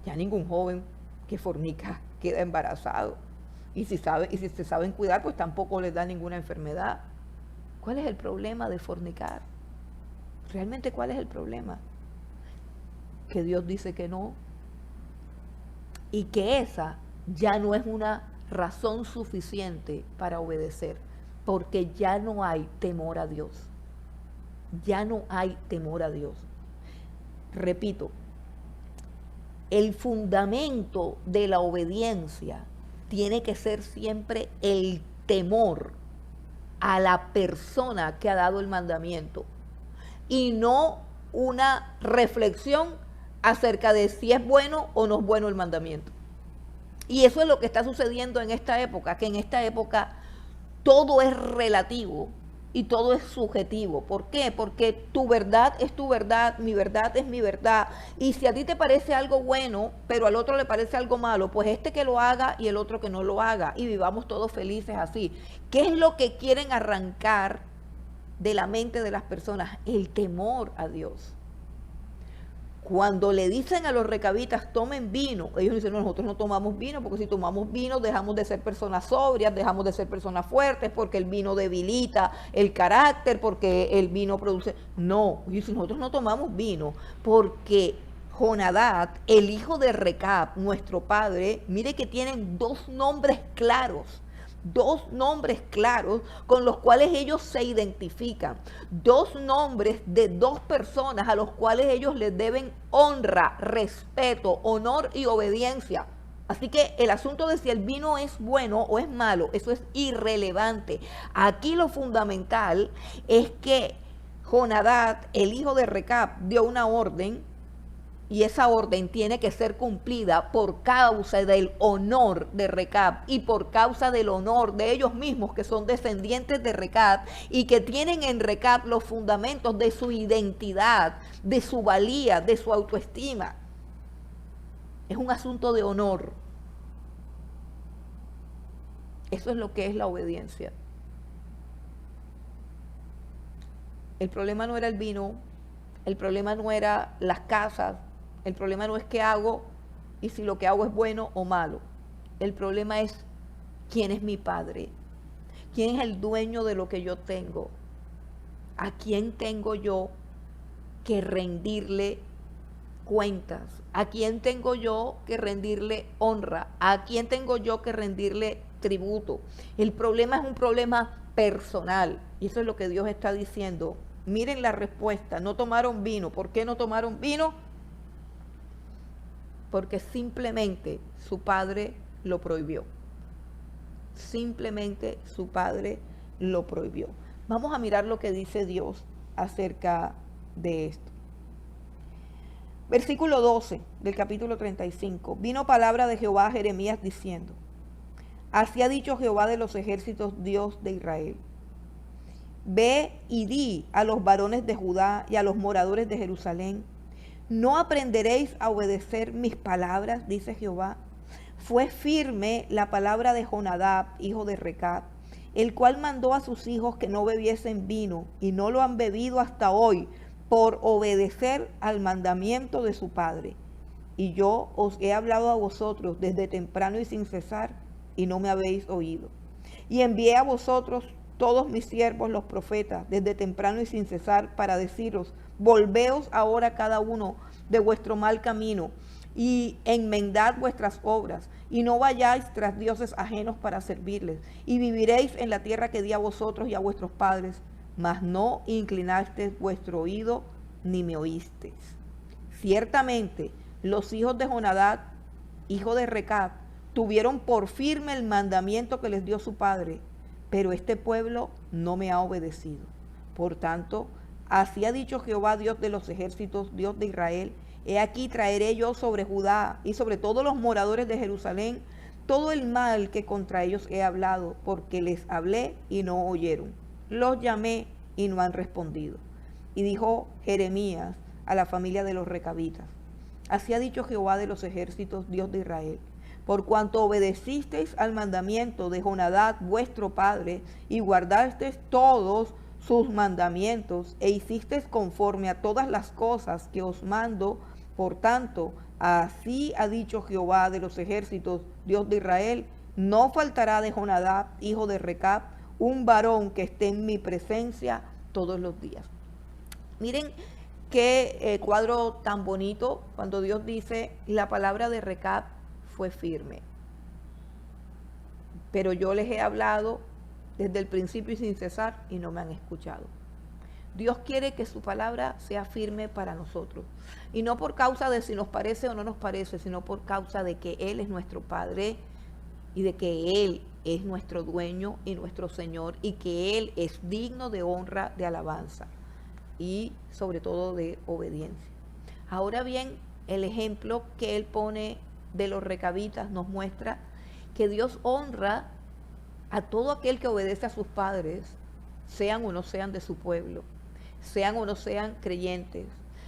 Ya ningún joven que fornica queda embarazado. Y si se saben cuidar, pues tampoco les da ninguna enfermedad. ¿Cuál es el problema de fornicar? ¿Realmente cuál es el problema? Que Dios dice que no, y que esa ya no es una razón suficiente para obedecer, porque ya no hay temor a Dios. Ya no hay temor a Dios. Repito, el fundamento de la obediencia tiene que ser siempre el temor a la persona que ha dado el mandamiento, y no una reflexión acerca de si es bueno o no es bueno el mandamiento. Y eso es lo que está sucediendo en esta época, que en esta época todo es relativo y todo es subjetivo. ¿Por qué? Porque tu verdad es tu verdad, mi verdad es mi verdad. Y si a ti te parece algo bueno, pero al otro le parece algo malo, pues este que lo haga y el otro que no lo haga. Y vivamos todos felices así. ¿Qué es lo que quieren arrancar de la mente de las personas? El temor a Dios. Cuando le dicen a los recabitas, tomen vino, ellos dicen, no, nosotros no tomamos vino, porque si tomamos vino dejamos de ser personas sobrias, dejamos de ser personas fuertes, porque el vino debilita el carácter, porque el vino produce... No, dicen, nosotros no tomamos vino, porque Jonadab, el hijo de Recab, nuestro padre, mire que tienen dos nombres claros con los cuales ellos se identifican, dos nombres de dos personas a los cuales ellos les deben honra, respeto, honor y obediencia. Así que el asunto de si el vino es bueno o es malo, eso es irrelevante. Aquí lo fundamental es que Jonadab, el hijo de Recab, dio una orden, y esa orden tiene que ser cumplida por causa del honor de Recab y por causa del honor de ellos mismos, que son descendientes de Recab y que tienen en Recab los fundamentos de su identidad, de su valía, de su autoestima. Es un asunto de honor. Eso es lo que es la obediencia. El problema no era el vino, el problema no era las casas, el problema no es qué hago y si lo que hago es bueno o malo. El problema es quién es mi padre, quién es el dueño de lo que yo tengo, a quién tengo yo que rendirle cuentas. ¿A quién tengo yo que rendirle honra? ¿A quién tengo yo que rendirle tributo? El problema es un problema personal. Y eso es lo que Dios está diciendo. Miren la respuesta. No tomaron vino. ¿Por qué no tomaron vino? Porque simplemente su padre lo prohibió. Simplemente su padre lo prohibió. Vamos a mirar lo que dice Dios acerca de esto. Versículo 12 del capítulo 35. Vino palabra de Jehová a Jeremías diciendo: así ha dicho Jehová de los ejércitos, Dios de Israel. Ve y di a los varones de Judá y a los moradores de Jerusalén: ¿no aprenderéis a obedecer mis palabras? Dice Jehová. Fue firme la palabra de Jonadab, hijo de Recab, el cual mandó a sus hijos que no bebiesen vino, y no lo han bebido hasta hoy, por obedecer al mandamiento de su padre. Y yo os he hablado a vosotros desde temprano y sin cesar, y no me habéis oído. Y envié a vosotros todos mis siervos los profetas, desde temprano y sin cesar, para deciros: volveos ahora cada uno de vuestro mal camino, y enmendad vuestras obras, y no vayáis tras dioses ajenos para servirles, y viviréis en la tierra que di a vosotros y a vuestros padres. Mas no inclinasteis vuestro oído, ni me oísteis. Ciertamente, los hijos de Jonadab, hijo de Recab, tuvieron por firme el mandamiento que les dio su padre, pero este pueblo no me ha obedecido. Por tanto, así ha dicho Jehová, Dios de los ejércitos, Dios de Israel: he aquí traeré yo sobre Judá y sobre todos los moradores de Jerusalén todo el mal que contra ellos he hablado, porque les hablé y no oyeron. Los llamé y no han respondido. Y dijo Jeremías a la familia de los recabitas: así ha dicho Jehová de los ejércitos, Dios de Israel: por cuanto obedecisteis al mandamiento de Jonadab vuestro padre, y guardasteis todos sus mandamientos, e hicisteis conforme a todas las cosas que os mando, por tanto, así ha dicho Jehová de los ejércitos, Dios de Israel: no faltará de Jonadab, hijo de Recab, un varón que esté en mi presencia todos los días. Miren qué cuadro tan bonito cuando Dios dice: la palabra de Recab fue firme, pero yo les he hablado desde el principio y sin cesar, y no me han escuchado. Dios quiere que su palabra sea firme para nosotros, y no por causa de si nos parece o no nos parece, sino por causa de que Él es nuestro Padre, y de que Él es nuestro dueño y nuestro Señor, y que Él es digno de honra, de alabanza y sobre todo de obediencia. Ahora bien, el ejemplo que Él pone de los recabitas nos muestra que Dios honra a todo aquel que obedece a sus padres, sean o no sean de su pueblo, sean o no sean creyentes.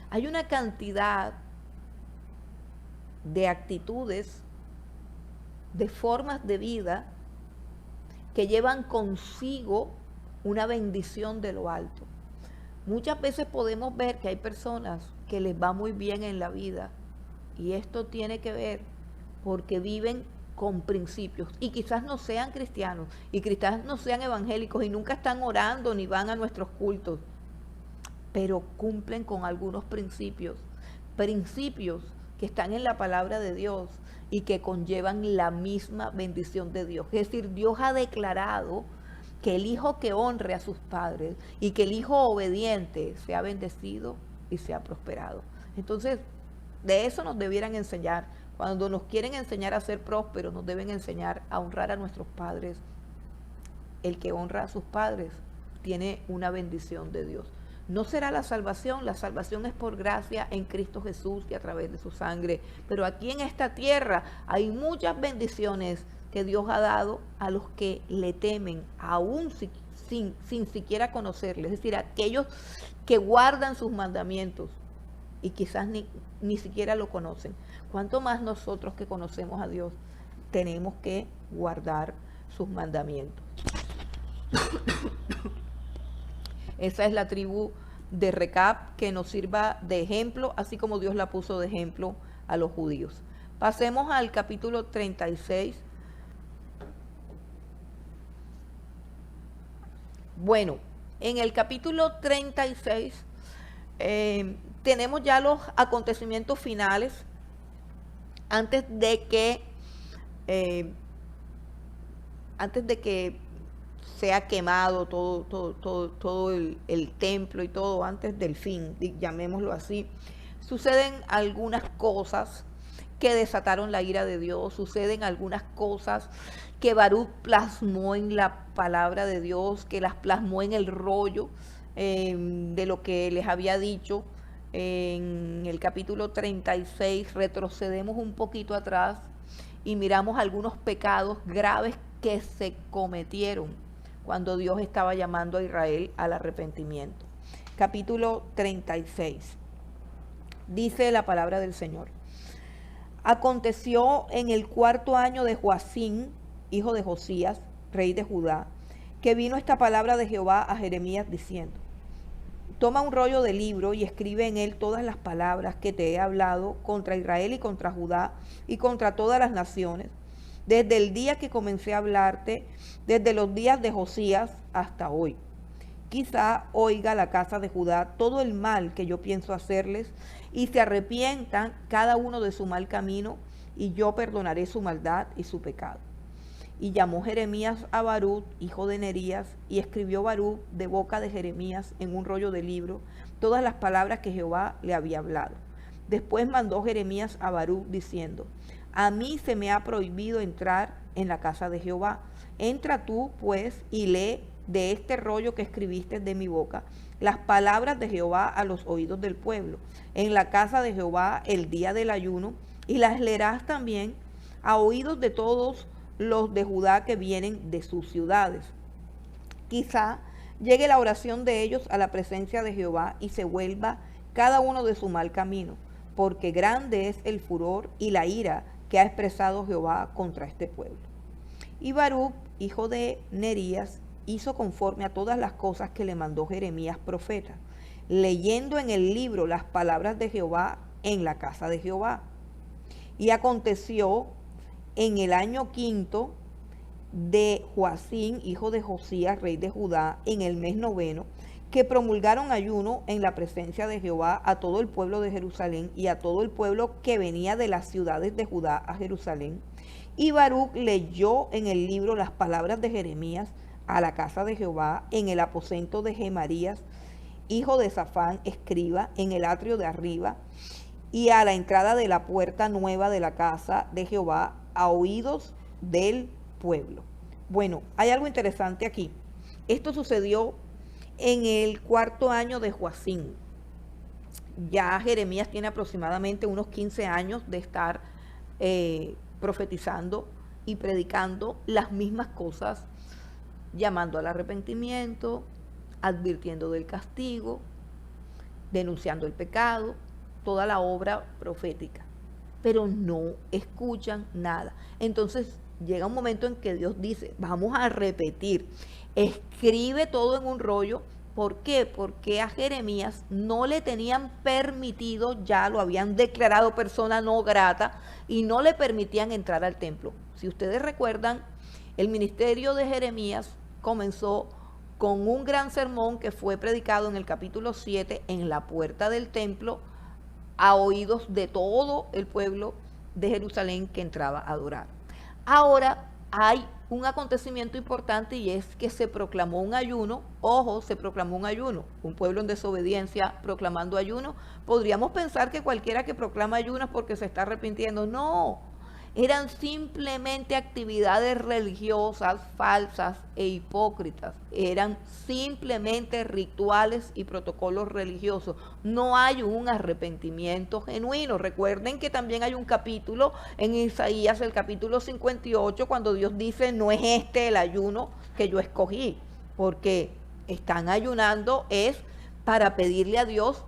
Hay una cantidad de actitudes, de formas de vida que llevan consigo una bendición de lo alto. Muchas veces podemos ver que hay personas que les va muy bien en la vida, y esto tiene que ver porque viven con principios, y quizás no sean cristianos, y quizás no sean evangélicos, y nunca están orando ni van a nuestros cultos, pero cumplen con algunos principios que están en la palabra de Dios y que conllevan la misma bendición de Dios. Es decir, Dios ha declarado que el hijo que honre a sus padres y que el hijo obediente sea bendecido y sea prosperado. Entonces, de eso nos debieran enseñar. Cuando nos quieren enseñar a ser prósperos, nos deben enseñar a honrar a nuestros padres. El que honra a sus padres tiene una bendición de Dios. No será la salvación es por gracia en Cristo Jesús y a través de su sangre. Pero aquí en esta tierra hay muchas bendiciones que Dios ha dado a los que le temen, aún sin siquiera conocerle. Es decir, aquellos que guardan sus mandamientos y quizás ni siquiera lo conocen. ¿Cuánto más nosotros que conocemos a Dios tenemos que guardar sus mandamientos? Esa es la tribu de Recab, que nos sirva de ejemplo, así como Dios la puso de ejemplo a los judíos. Pasemos al capítulo 36. Bueno, en el capítulo 36 tenemos ya los acontecimientos finales antes de que eh, sea quemado todo el templo y todo, antes del fin, llamémoslo así. Suceden algunas cosas que desataron la ira de Dios, suceden algunas cosas que Baruch plasmó en la palabra de Dios, que las plasmó en el rollo de lo que les había dicho en el capítulo 36. Retrocedemos un poquito atrás y miramos algunos pecados graves que se cometieron cuando Dios estaba llamando a Israel al arrepentimiento. Capítulo 36. Dice la palabra del Señor. Aconteció en el 4.º año de Joacim, hijo de Josías, rey de Judá, que vino esta palabra de Jehová a Jeremías diciendo: toma un rollo de libro y escribe en él todas las palabras que te he hablado contra Israel y contra Judá y contra todas las naciones, desde el día que comencé a hablarte, desde los días de Josías hasta hoy. Quizá oiga la casa de Judá todo el mal que yo pienso hacerles y se arrepientan cada uno de su mal camino, y yo perdonaré su maldad y su pecado. Y llamó Jeremías a Baruch, hijo de Nerías, y escribió Baruch de boca de Jeremías en un rollo de libro todas las palabras que Jehová le había hablado. Después mandó Jeremías a Baruch diciendo: a mí se me ha prohibido entrar en la casa de Jehová. Entra tú, pues, y lee de este rollo que escribiste de mi boca las palabras de Jehová a los oídos del pueblo, en la casa de Jehová el día del ayuno, y las leerás también a oídos de todos los de Judá que vienen de sus ciudades. Quizá llegue la oración de ellos a la presencia de Jehová y se vuelva cada uno de su mal camino, porque grande es el furor y la ira que ha expresado Jehová contra este pueblo. Y Baruch, hijo de Nerías, hizo conforme a todas las cosas que le mandó Jeremías profeta, leyendo en el libro las palabras de Jehová en la casa de Jehová. Y aconteció en el año 5.º de Joacim, hijo de Josías, rey de Judá, en el mes 9, que promulgaron ayuno en la presencia de Jehová a todo el pueblo de Jerusalén y a todo el pueblo que venía de las ciudades de Judá a Jerusalén. Y Baruch leyó en el libro las palabras de Jeremías a la casa de Jehová en el aposento de Gemarías, hijo de Safán, escriba, en el atrio de arriba, y a la entrada de la puerta nueva de la casa de Jehová, a oídos del pueblo. Bueno, hay algo interesante aquí. Esto sucedió en el 4.º año de Joacim. Ya Jeremías tiene aproximadamente unos 15 años de estar profetizando y predicando las mismas cosas, llamando al arrepentimiento, advirtiendo del castigo, denunciando el pecado, toda la obra profética, pero no escuchan nada. Entonces llega un momento en que Dios dice: vamos a repetir, escribe todo en un rollo. ¿Por qué? Porque a Jeremías no le tenían permitido, ya lo habían declarado persona no grata y no le permitían entrar al templo. Si ustedes recuerdan, el ministerio de Jeremías comenzó con un gran sermón que fue predicado en el capítulo 7 en la puerta del templo a oídos de todo el pueblo de Jerusalén que entraba a adorar. Ahora hay un acontecimiento importante, y es que se proclamó un ayuno. Ojo, se proclamó un ayuno. Un pueblo en desobediencia proclamando ayuno. Podríamos pensar que cualquiera que proclama ayuno es porque se está arrepintiendo. No, eran simplemente actividades religiosas falsas e hipócritas. Eran simplemente rituales y protocolos religiosos. No hay un arrepentimiento genuino. Recuerden que también hay un capítulo en Isaías, el capítulo 58, cuando Dios dice: no es este el ayuno que yo escogí, porque están ayunando es para pedirle a Dios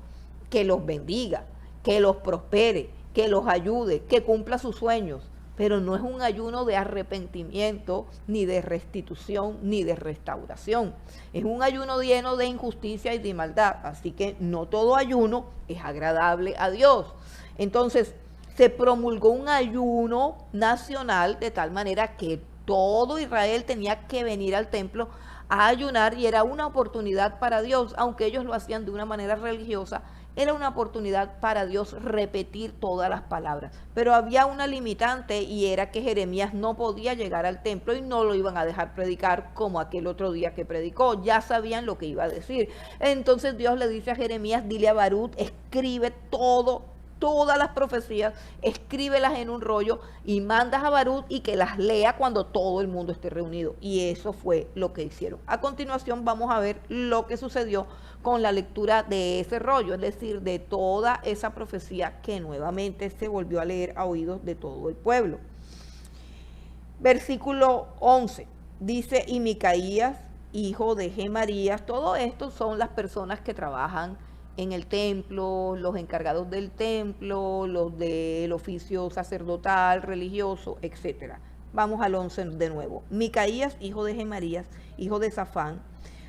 que los bendiga, que los prospere, que los ayude, que cumpla sus sueños. Pero no es un ayuno de arrepentimiento, ni de restitución, ni de restauración. Es un ayuno lleno de injusticia y de maldad. Así que no todo ayuno es agradable a Dios. Entonces, se promulgó un ayuno nacional de tal manera que todo Israel tenía que venir al templo a ayunar, y era una oportunidad para Dios, aunque ellos lo hacían de una manera religiosa. Era una oportunidad para Dios repetir todas las palabras. Pero había una limitante y era que Jeremías no podía llegar al templo y no lo iban a dejar predicar como aquel otro día que predicó. Ya sabían lo que iba a decir. Entonces Dios le dice a Jeremías, dile a Barut, escribe todas las profecías, escríbelas en un rollo y mandas a Barut y que las lea cuando todo el mundo esté reunido. Y eso fue lo que hicieron. A continuación vamos a ver lo que sucedió con la lectura de ese rollo, es decir, de toda esa profecía que nuevamente se volvió a leer a oídos de todo el pueblo. Versículo 11, dice, y Micaías, hijo de Gemarías, todo esto son las personas que trabajan en el templo, los encargados del templo, los del oficio sacerdotal, religioso, etc. Vamos al 11 de nuevo. Micaías, hijo de Gemarías, hijo de Safán,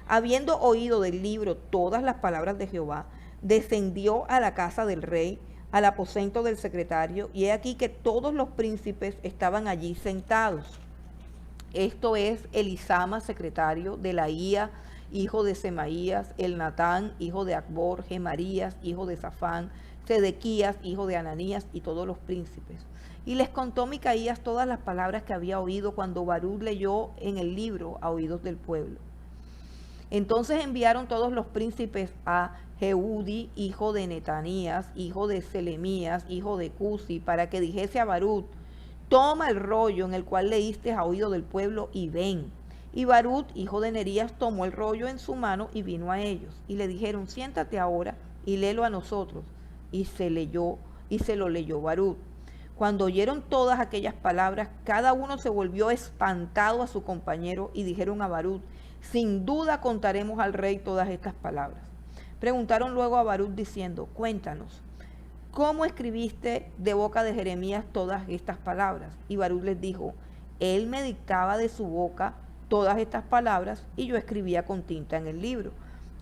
habiendo oído del libro todas las palabras de Jehová, descendió a la casa del rey, al aposento del secretario, y he aquí que todos los príncipes estaban allí sentados. Esto es Elisama, secretario, Delaía, hijo de Semaías, Elnatán, hijo de Acbor, Gemarías, hijo de Safán, Sedequías, hijo de Ananías, y todos los príncipes. Y les contó Micaías todas las palabras que había oído cuando Barut leyó en el libro a oídos del pueblo. Entonces enviaron todos los príncipes a Jehudi, hijo de Netanías, hijo de Selemías, hijo de Cusi, para que dijese a Barut, toma el rollo en el cual leíste a oído del pueblo y ven. Y Barut, hijo de Nerías, tomó el rollo en su mano y vino a ellos. Y le dijeron, siéntate ahora y léelo a nosotros. Y se lo leyó Barut. Cuando oyeron todas aquellas palabras, cada uno se volvió espantado a su compañero y dijeron a Barut, sin duda contaremos al rey todas estas palabras. Preguntaron luego a Barut diciendo, cuéntanos, ¿cómo escribiste de boca de Jeremías todas estas palabras? Y Barut les dijo, él me dictaba de su boca todas estas palabras y yo escribía con tinta en el libro.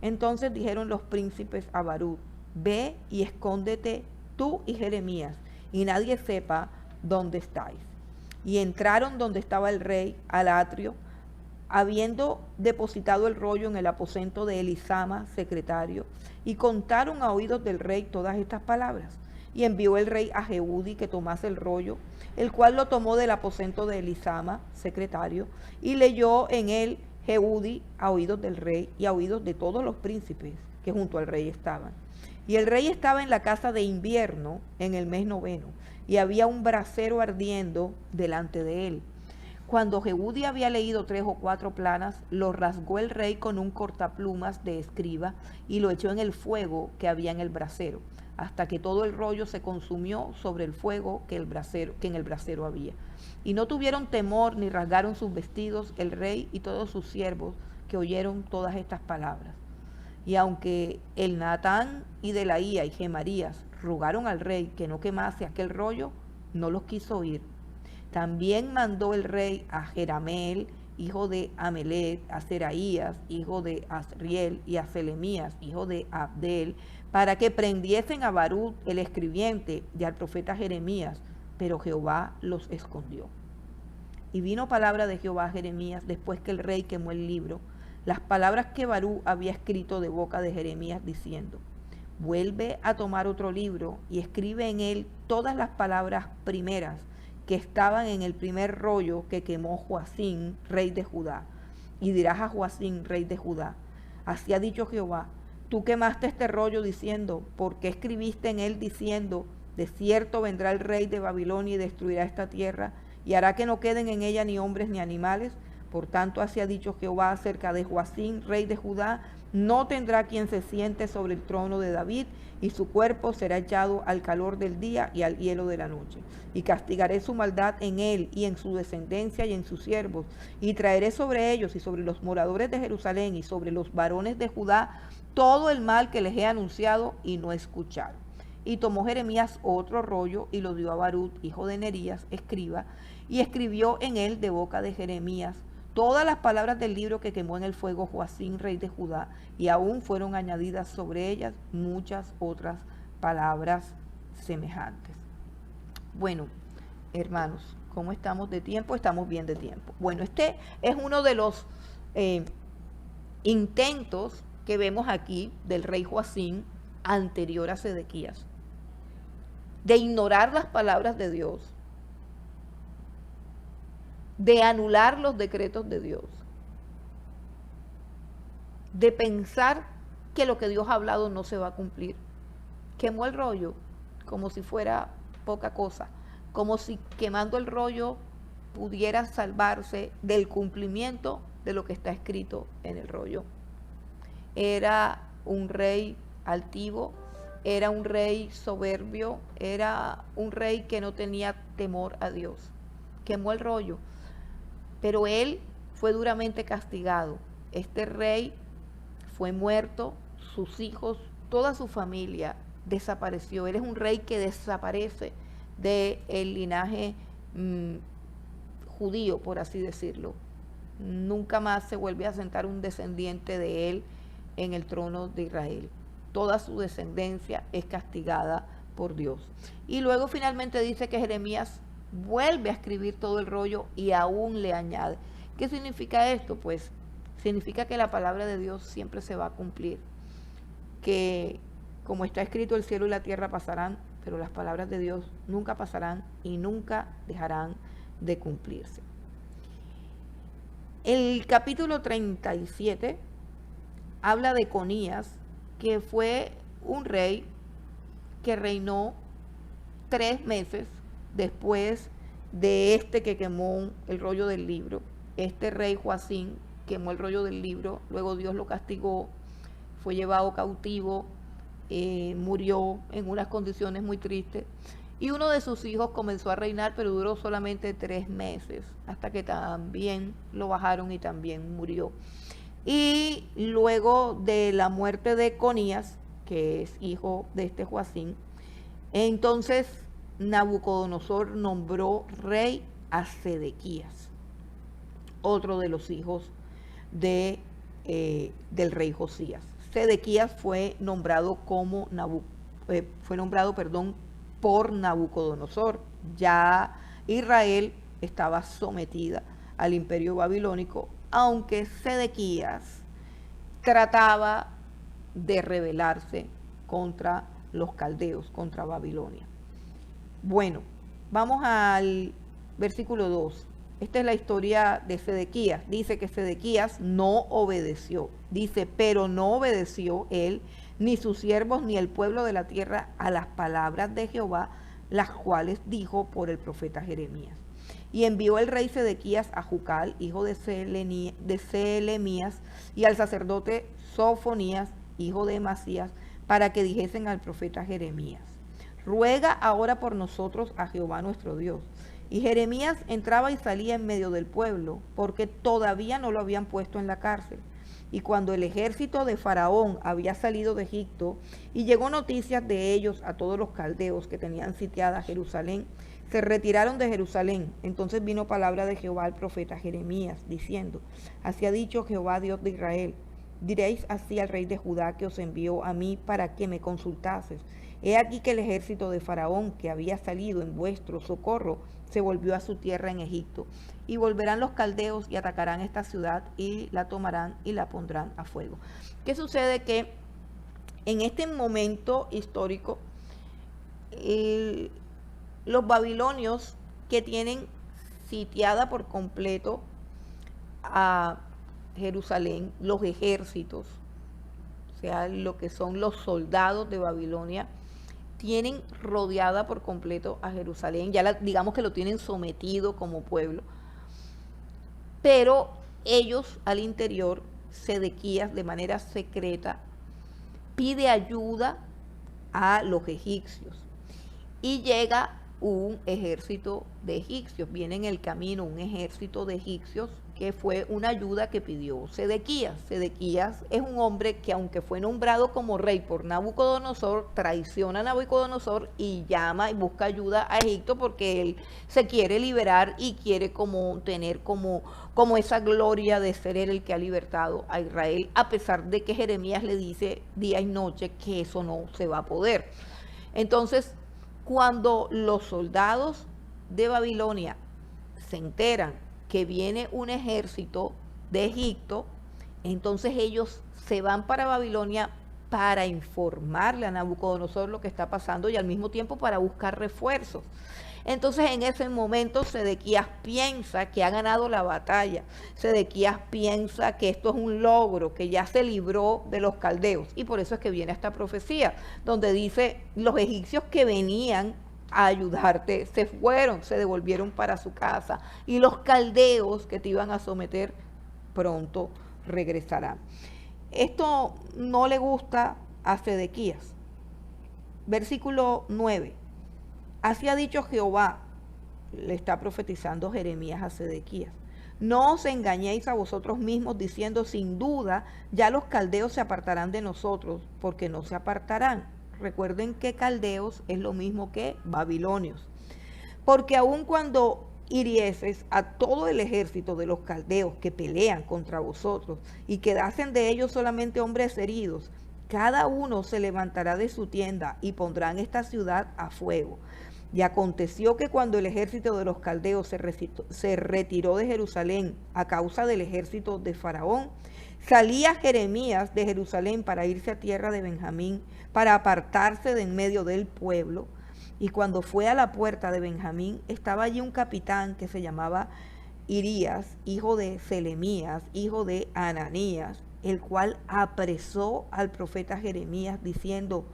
Entonces dijeron los príncipes a Barut, ve y escóndete tú y Jeremías, y nadie sepa dónde estáis. Y entraron donde estaba el rey, al atrio, habiendo depositado el rollo en el aposento de Elisama, secretario, y contaron a oídos del rey todas estas palabras. Y envió el rey a Jehudi que tomase el rollo, el cual lo tomó del aposento de Elisama, secretario, y leyó en él Jehudi a oídos del rey y a oídos de todos los príncipes que junto al rey estaban. Y el rey estaba en la casa de invierno en el mes 9, y había un brasero ardiendo delante de él. Cuando Jehudi había leído 3 o 4 planas, lo rasgó el rey con un cortaplumas de escriba y lo echó en el fuego que había en el brasero, hasta que todo el rollo se consumió sobre el fuego que en el brasero había. Y no tuvieron temor ni rasgaron sus vestidos el rey y todos sus siervos que oyeron todas estas palabras. Y aunque Elnatán y Delaía y Gemarías rogaron al rey que no quemase aquel rollo, no los quiso oír. También mandó el rey a Jerameel, hijo de Amelet, a Seraías, hijo de Asriel, y a Selemías, hijo de Abdel, para que prendiesen a Barut, el escribiente, y al profeta Jeremías, pero Jehová los escondió. Y vino palabra de Jehová a Jeremías después que el rey quemó el libro, las palabras que Barut había escrito de boca de Jeremías, diciendo, vuelve a tomar otro libro y escribe en él todas las palabras primeras que estaban en el primer rollo que quemó Joacim, rey de Judá. Y dirás a Joacim, rey de Judá, así ha dicho Jehová, tú quemaste este rollo diciendo, ¿por qué escribiste en él diciendo, de cierto vendrá el rey de Babilonia y destruirá esta tierra, y hará que no queden en ella ni hombres ni animales? Por tanto, así ha dicho Jehová acerca de Joacim, rey de Judá, no tendrá quien se siente sobre el trono de David, y su cuerpo será echado al calor del día y al hielo de la noche. Y castigaré su maldad en él y en su descendencia y en sus siervos, y traeré sobre ellos y sobre los moradores de Jerusalén y sobre los varones de Judá todo el mal que les he anunciado y no escucharon. Y tomó Jeremías otro rollo y lo dio a Barut, hijo de Nerías, escriba, y escribió en él de boca de Jeremías todas las palabras del libro que quemó en el fuego Joacim, rey de Judá, y aún fueron añadidas sobre ellas muchas otras palabras semejantes. Bueno, hermanos, ¿cómo estamos de tiempo? Estamos bien de tiempo. Bueno, este es uno de los intentos que vemos aquí del rey Joacim anterior a Sedequías, de ignorar las palabras de Dios, de anular los decretos de Dios, de pensar que lo que Dios ha hablado no se va a cumplir. Quemó el rollo como si fuera poca cosa, como si quemando el rollo pudiera salvarse del cumplimiento de lo que está escrito en el rollo. Era un rey altivo, era un rey soberbio, era un rey que no tenía temor a Dios. Quemó el rollo, pero él fue duramente castigado. Este rey fue muerto, sus hijos, toda su familia desapareció. Él es un rey que desaparece del linaje judío, por así decirlo. Nunca más se vuelve a sentar un descendiente de él en el trono de Israel. Toda su descendencia es castigada por Dios. Y luego finalmente dice que Jeremías vuelve a escribir todo el rollo y aún le añade. ¿Qué significa esto? Pues significa que la palabra de Dios siempre se va a cumplir. Que como está escrito, el cielo y la tierra pasarán, pero las palabras de Dios nunca pasarán y nunca dejarán de cumplirse. El capítulo 37 habla de Conías, que fue un rey que reinó 3 meses después de este que quemó el rollo del libro. Este rey Joacín quemó el rollo del libro, luego Dios lo castigó, fue llevado cautivo, murió en unas condiciones muy tristes. Y uno de sus hijos comenzó a reinar, pero duró solamente 3 meses, hasta que también lo bajaron y también murió. Y luego de la muerte de Conías, que es hijo de este Joacín, entonces Nabucodonosor nombró rey a Sedequías, otro de los hijos del rey Josías. Sedequías fue nombrado por Nabucodonosor. Ya Israel estaba sometida al imperio babilónico, aunque Sedequías trataba de rebelarse contra los caldeos, contra Babilonia. Bueno, vamos al versículo 2. Esta es la historia de Sedequías. Dice que Sedequías no obedeció. Dice, pero no obedeció él, ni sus siervos, ni el pueblo de la tierra a las palabras de Jehová, las cuales dijo por el profeta Jeremías. Y envió el rey Sedequías a Jucal, hijo de Selemías, y al sacerdote Sofonías, hijo de Masías, para que dijesen al profeta Jeremías: ruega ahora por nosotros a Jehová nuestro Dios. Y Jeremías entraba y salía en medio del pueblo, porque todavía no lo habían puesto en la cárcel. Y cuando el ejército de Faraón había salido de Egipto, y llegó noticias de ellos a todos los caldeos que tenían sitiada Jerusalén, se retiraron de Jerusalén. Entonces vino palabra de Jehová al profeta Jeremías, diciendo: así ha dicho Jehová, Dios de Israel: diréis así al rey de Judá, que os envió a mí para que me consultases: he aquí que el ejército de Faraón, que había salido en vuestro socorro, se volvió a su tierra en Egipto. Y volverán los caldeos y atacarán esta ciudad y la tomarán y la pondrán a fuego. ¿Qué sucede? Que en este momento histórico, los babilonios, que tienen sitiada por completo a Jerusalén, los ejércitos, o sea, lo que son los soldados de Babilonia, tienen rodeada por completo a Jerusalén, ya digamos que lo tienen sometido como pueblo, pero ellos al interior, Sedequías de manera secreta pide ayuda a los egipcios y llega un ejército de egipcios, viene en el camino un ejército de egipcios, que fue una ayuda que pidió Sedequías. Sedequías es un hombre que, aunque fue nombrado como rey por Nabucodonosor, traiciona a Nabucodonosor y llama y busca ayuda a Egipto, porque él se quiere liberar y quiere tener como esa gloria de ser él el que ha libertado a Israel, a pesar de que Jeremías le dice día y noche que eso no se va a poder. Entonces, cuando los soldados de Babilonia se enteran que viene un ejército de Egipto, entonces ellos se van para Babilonia para informarle a Nabucodonosor lo que está pasando y al mismo tiempo para buscar refuerzos. Entonces en ese momento Sedequías piensa que ha ganado la batalla. Sedequías piensa que esto es un logro, que ya se libró de los caldeos. Y por eso es que viene esta profecía, donde dice, los egipcios que venían a ayudarte se fueron, se devolvieron para su casa. Y los caldeos que te iban a someter pronto regresarán. Esto no le gusta a Sedequías. Versículo 9. Así ha dicho Jehová, le está profetizando Jeremías a Sedequías. No os engañéis a vosotros mismos diciendo, sin duda, ya los caldeos se apartarán de nosotros, porque no se apartarán. Recuerden que caldeos es lo mismo que babilonios. Porque aun cuando hirieses a todo el ejército de los caldeos que pelean contra vosotros y quedasen de ellos solamente hombres heridos, cada uno se levantará de su tienda y pondrán esta ciudad a fuego. Y aconteció que cuando el ejército de los caldeos se retiró de Jerusalén a causa del ejército de Faraón, salía Jeremías de Jerusalén para irse a tierra de Benjamín, para apartarse de en medio del pueblo. Y cuando fue a la puerta de Benjamín, estaba allí un capitán que se llamaba Irías, hijo de Selemías, hijo de Ananías, el cual apresó al profeta Jeremías diciendo,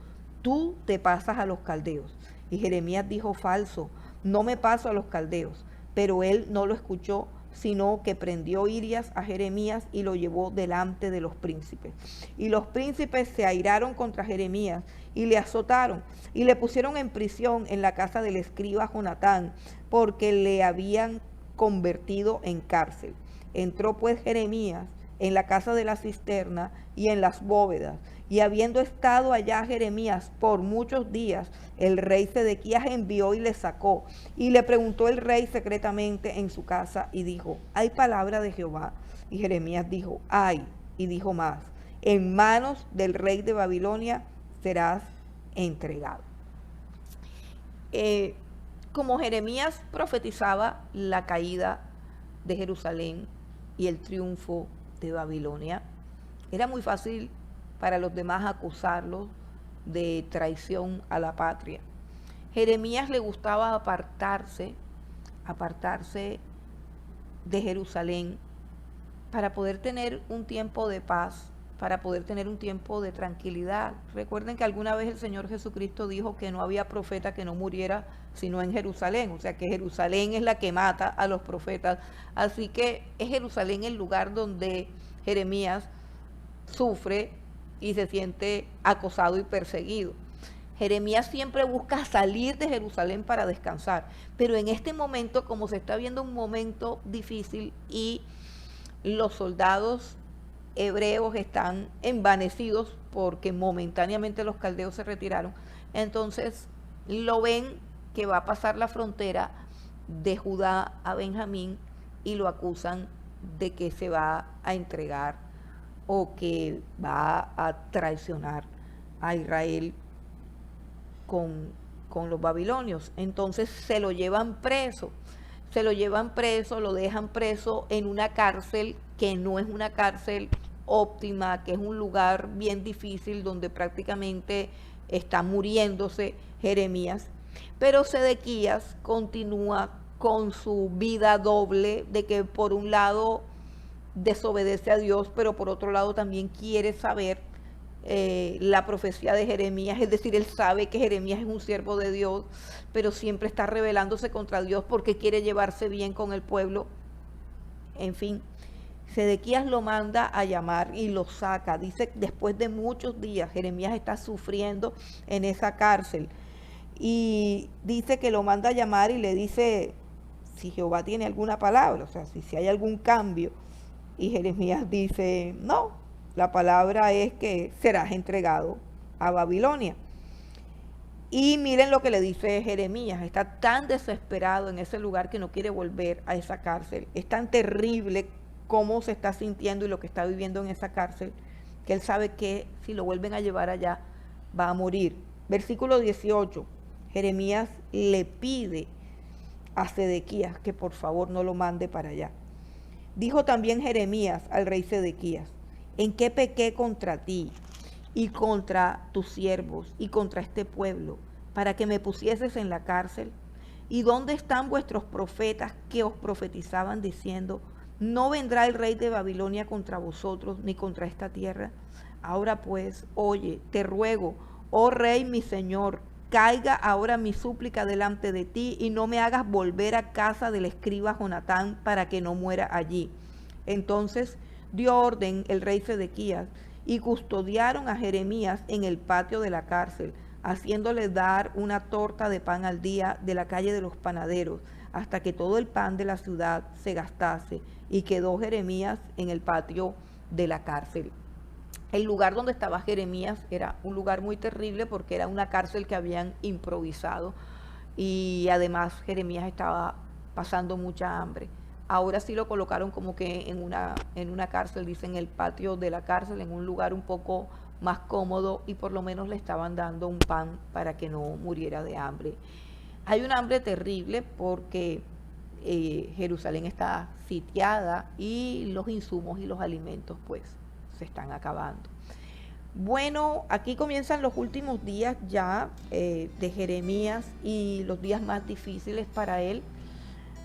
tú te pasas a los caldeos. Y Jeremías dijo, falso, no me paso a los caldeos. Pero él no lo escuchó, sino que prendió Irías a Jeremías y lo llevó delante de los príncipes. Y los príncipes se airaron contra Jeremías y le azotaron y le pusieron en prisión en la casa del escriba Jonatán, porque le habían convertido en cárcel. Entró pues Jeremías en la casa de la cisterna y en las bóvedas. Y habiendo estado allá Jeremías por muchos días, el rey Sedequías envió y le sacó. Y le preguntó el rey secretamente en su casa y dijo, ¿hay palabra de Jehová? Y Jeremías dijo, hay. Y dijo más, en manos del rey de Babilonia serás entregado. Como Jeremías profetizaba la caída de Jerusalén y el triunfo de Babilonia, era muy fácil para los demás acusarlos de traición a la patria. Jeremías le gustaba apartarse de Jerusalén para poder tener un tiempo de paz, para poder tener un tiempo de tranquilidad. Recuerden que alguna vez el Señor Jesucristo dijo que no había profeta que no muriera sino en Jerusalén, o sea que Jerusalén es la que mata a los profetas, así que es Jerusalén el lugar donde Jeremías sufre y se siente acosado y perseguido. Jeremías siempre busca salir de Jerusalén para descansar, pero en este momento, como se está viendo un momento difícil y los soldados hebreos están envanecidos porque momentáneamente los caldeos se retiraron, entonces lo ven que va a pasar la frontera de Judá a Benjamín y lo acusan de que se va a entregar o que va a traicionar a Israel con los babilonios. Entonces se lo llevan preso, lo dejan preso en una cárcel que no es una cárcel óptima, que es un lugar bien difícil donde prácticamente está muriéndose Jeremías. Pero Sedequías continúa con su vida doble de que por un lado desobedece a Dios, pero por otro lado también quiere saber la profecía de Jeremías, es decir, él sabe que Jeremías es un siervo de Dios, pero siempre está rebelándose contra Dios porque quiere llevarse bien con el pueblo. En fin, Sedequías lo manda a llamar y lo saca. Dice, después de muchos días, Jeremías está sufriendo en esa cárcel. Y dice que lo manda a llamar y le dice si Jehová tiene alguna palabra, o sea, si hay algún cambio. Y Jeremías dice, no, la palabra es que serás entregado a Babilonia. Y miren lo que le dice Jeremías, está tan desesperado en ese lugar que no quiere volver a esa cárcel. Es tan terrible cómo se está sintiendo y lo que está viviendo en esa cárcel, que él sabe que si lo vuelven a llevar allá, va a morir. Versículo 18, Jeremías le pide a Sedequías que por favor no lo mande para allá. Dijo también Jeremías al rey Sedequías, ¿en qué pequé contra ti? y contra tus siervos y contra este pueblo, para que me pusieses en la cárcel? ¿Y dónde están vuestros profetas que os profetizaban diciendo, no vendrá el rey de Babilonia contra vosotros ni contra esta tierra? Ahora pues, oye, te ruego, oh rey mi señor, caiga ahora mi súplica delante de ti y no me hagas volver a casa del escriba Jonatán para que no muera allí. Entonces dio orden el rey Sedequías y custodiaron a Jeremías en el patio de la cárcel, haciéndole dar una torta de pan al día de la calle de los panaderos, hasta que todo el pan de la ciudad se gastase, y quedó Jeremías en el patio de la cárcel. El lugar donde estaba Jeremías era un lugar muy terrible porque era una cárcel que habían improvisado y además Jeremías estaba pasando mucha hambre. Ahora sí lo colocaron como que en una cárcel, dicen el patio de la cárcel, en un lugar un poco más cómodo y por lo menos le estaban dando un pan para que no muriera de hambre. Hay un hambre terrible porque Jerusalén está sitiada y los insumos y los alimentos pues se están acabando. Bueno, aquí comienzan los últimos días ya de Jeremías y los días más difíciles para él,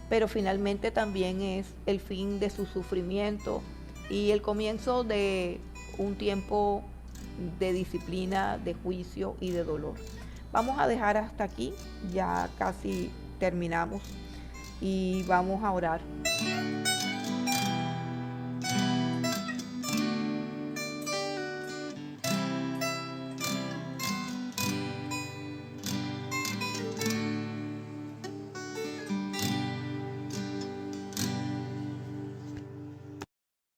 pero finalmente también es el fin de su sufrimiento y el comienzo de un tiempo de disciplina, de juicio y de dolor. Vamos a dejar hasta aquí, ya casi terminamos y vamos a orar.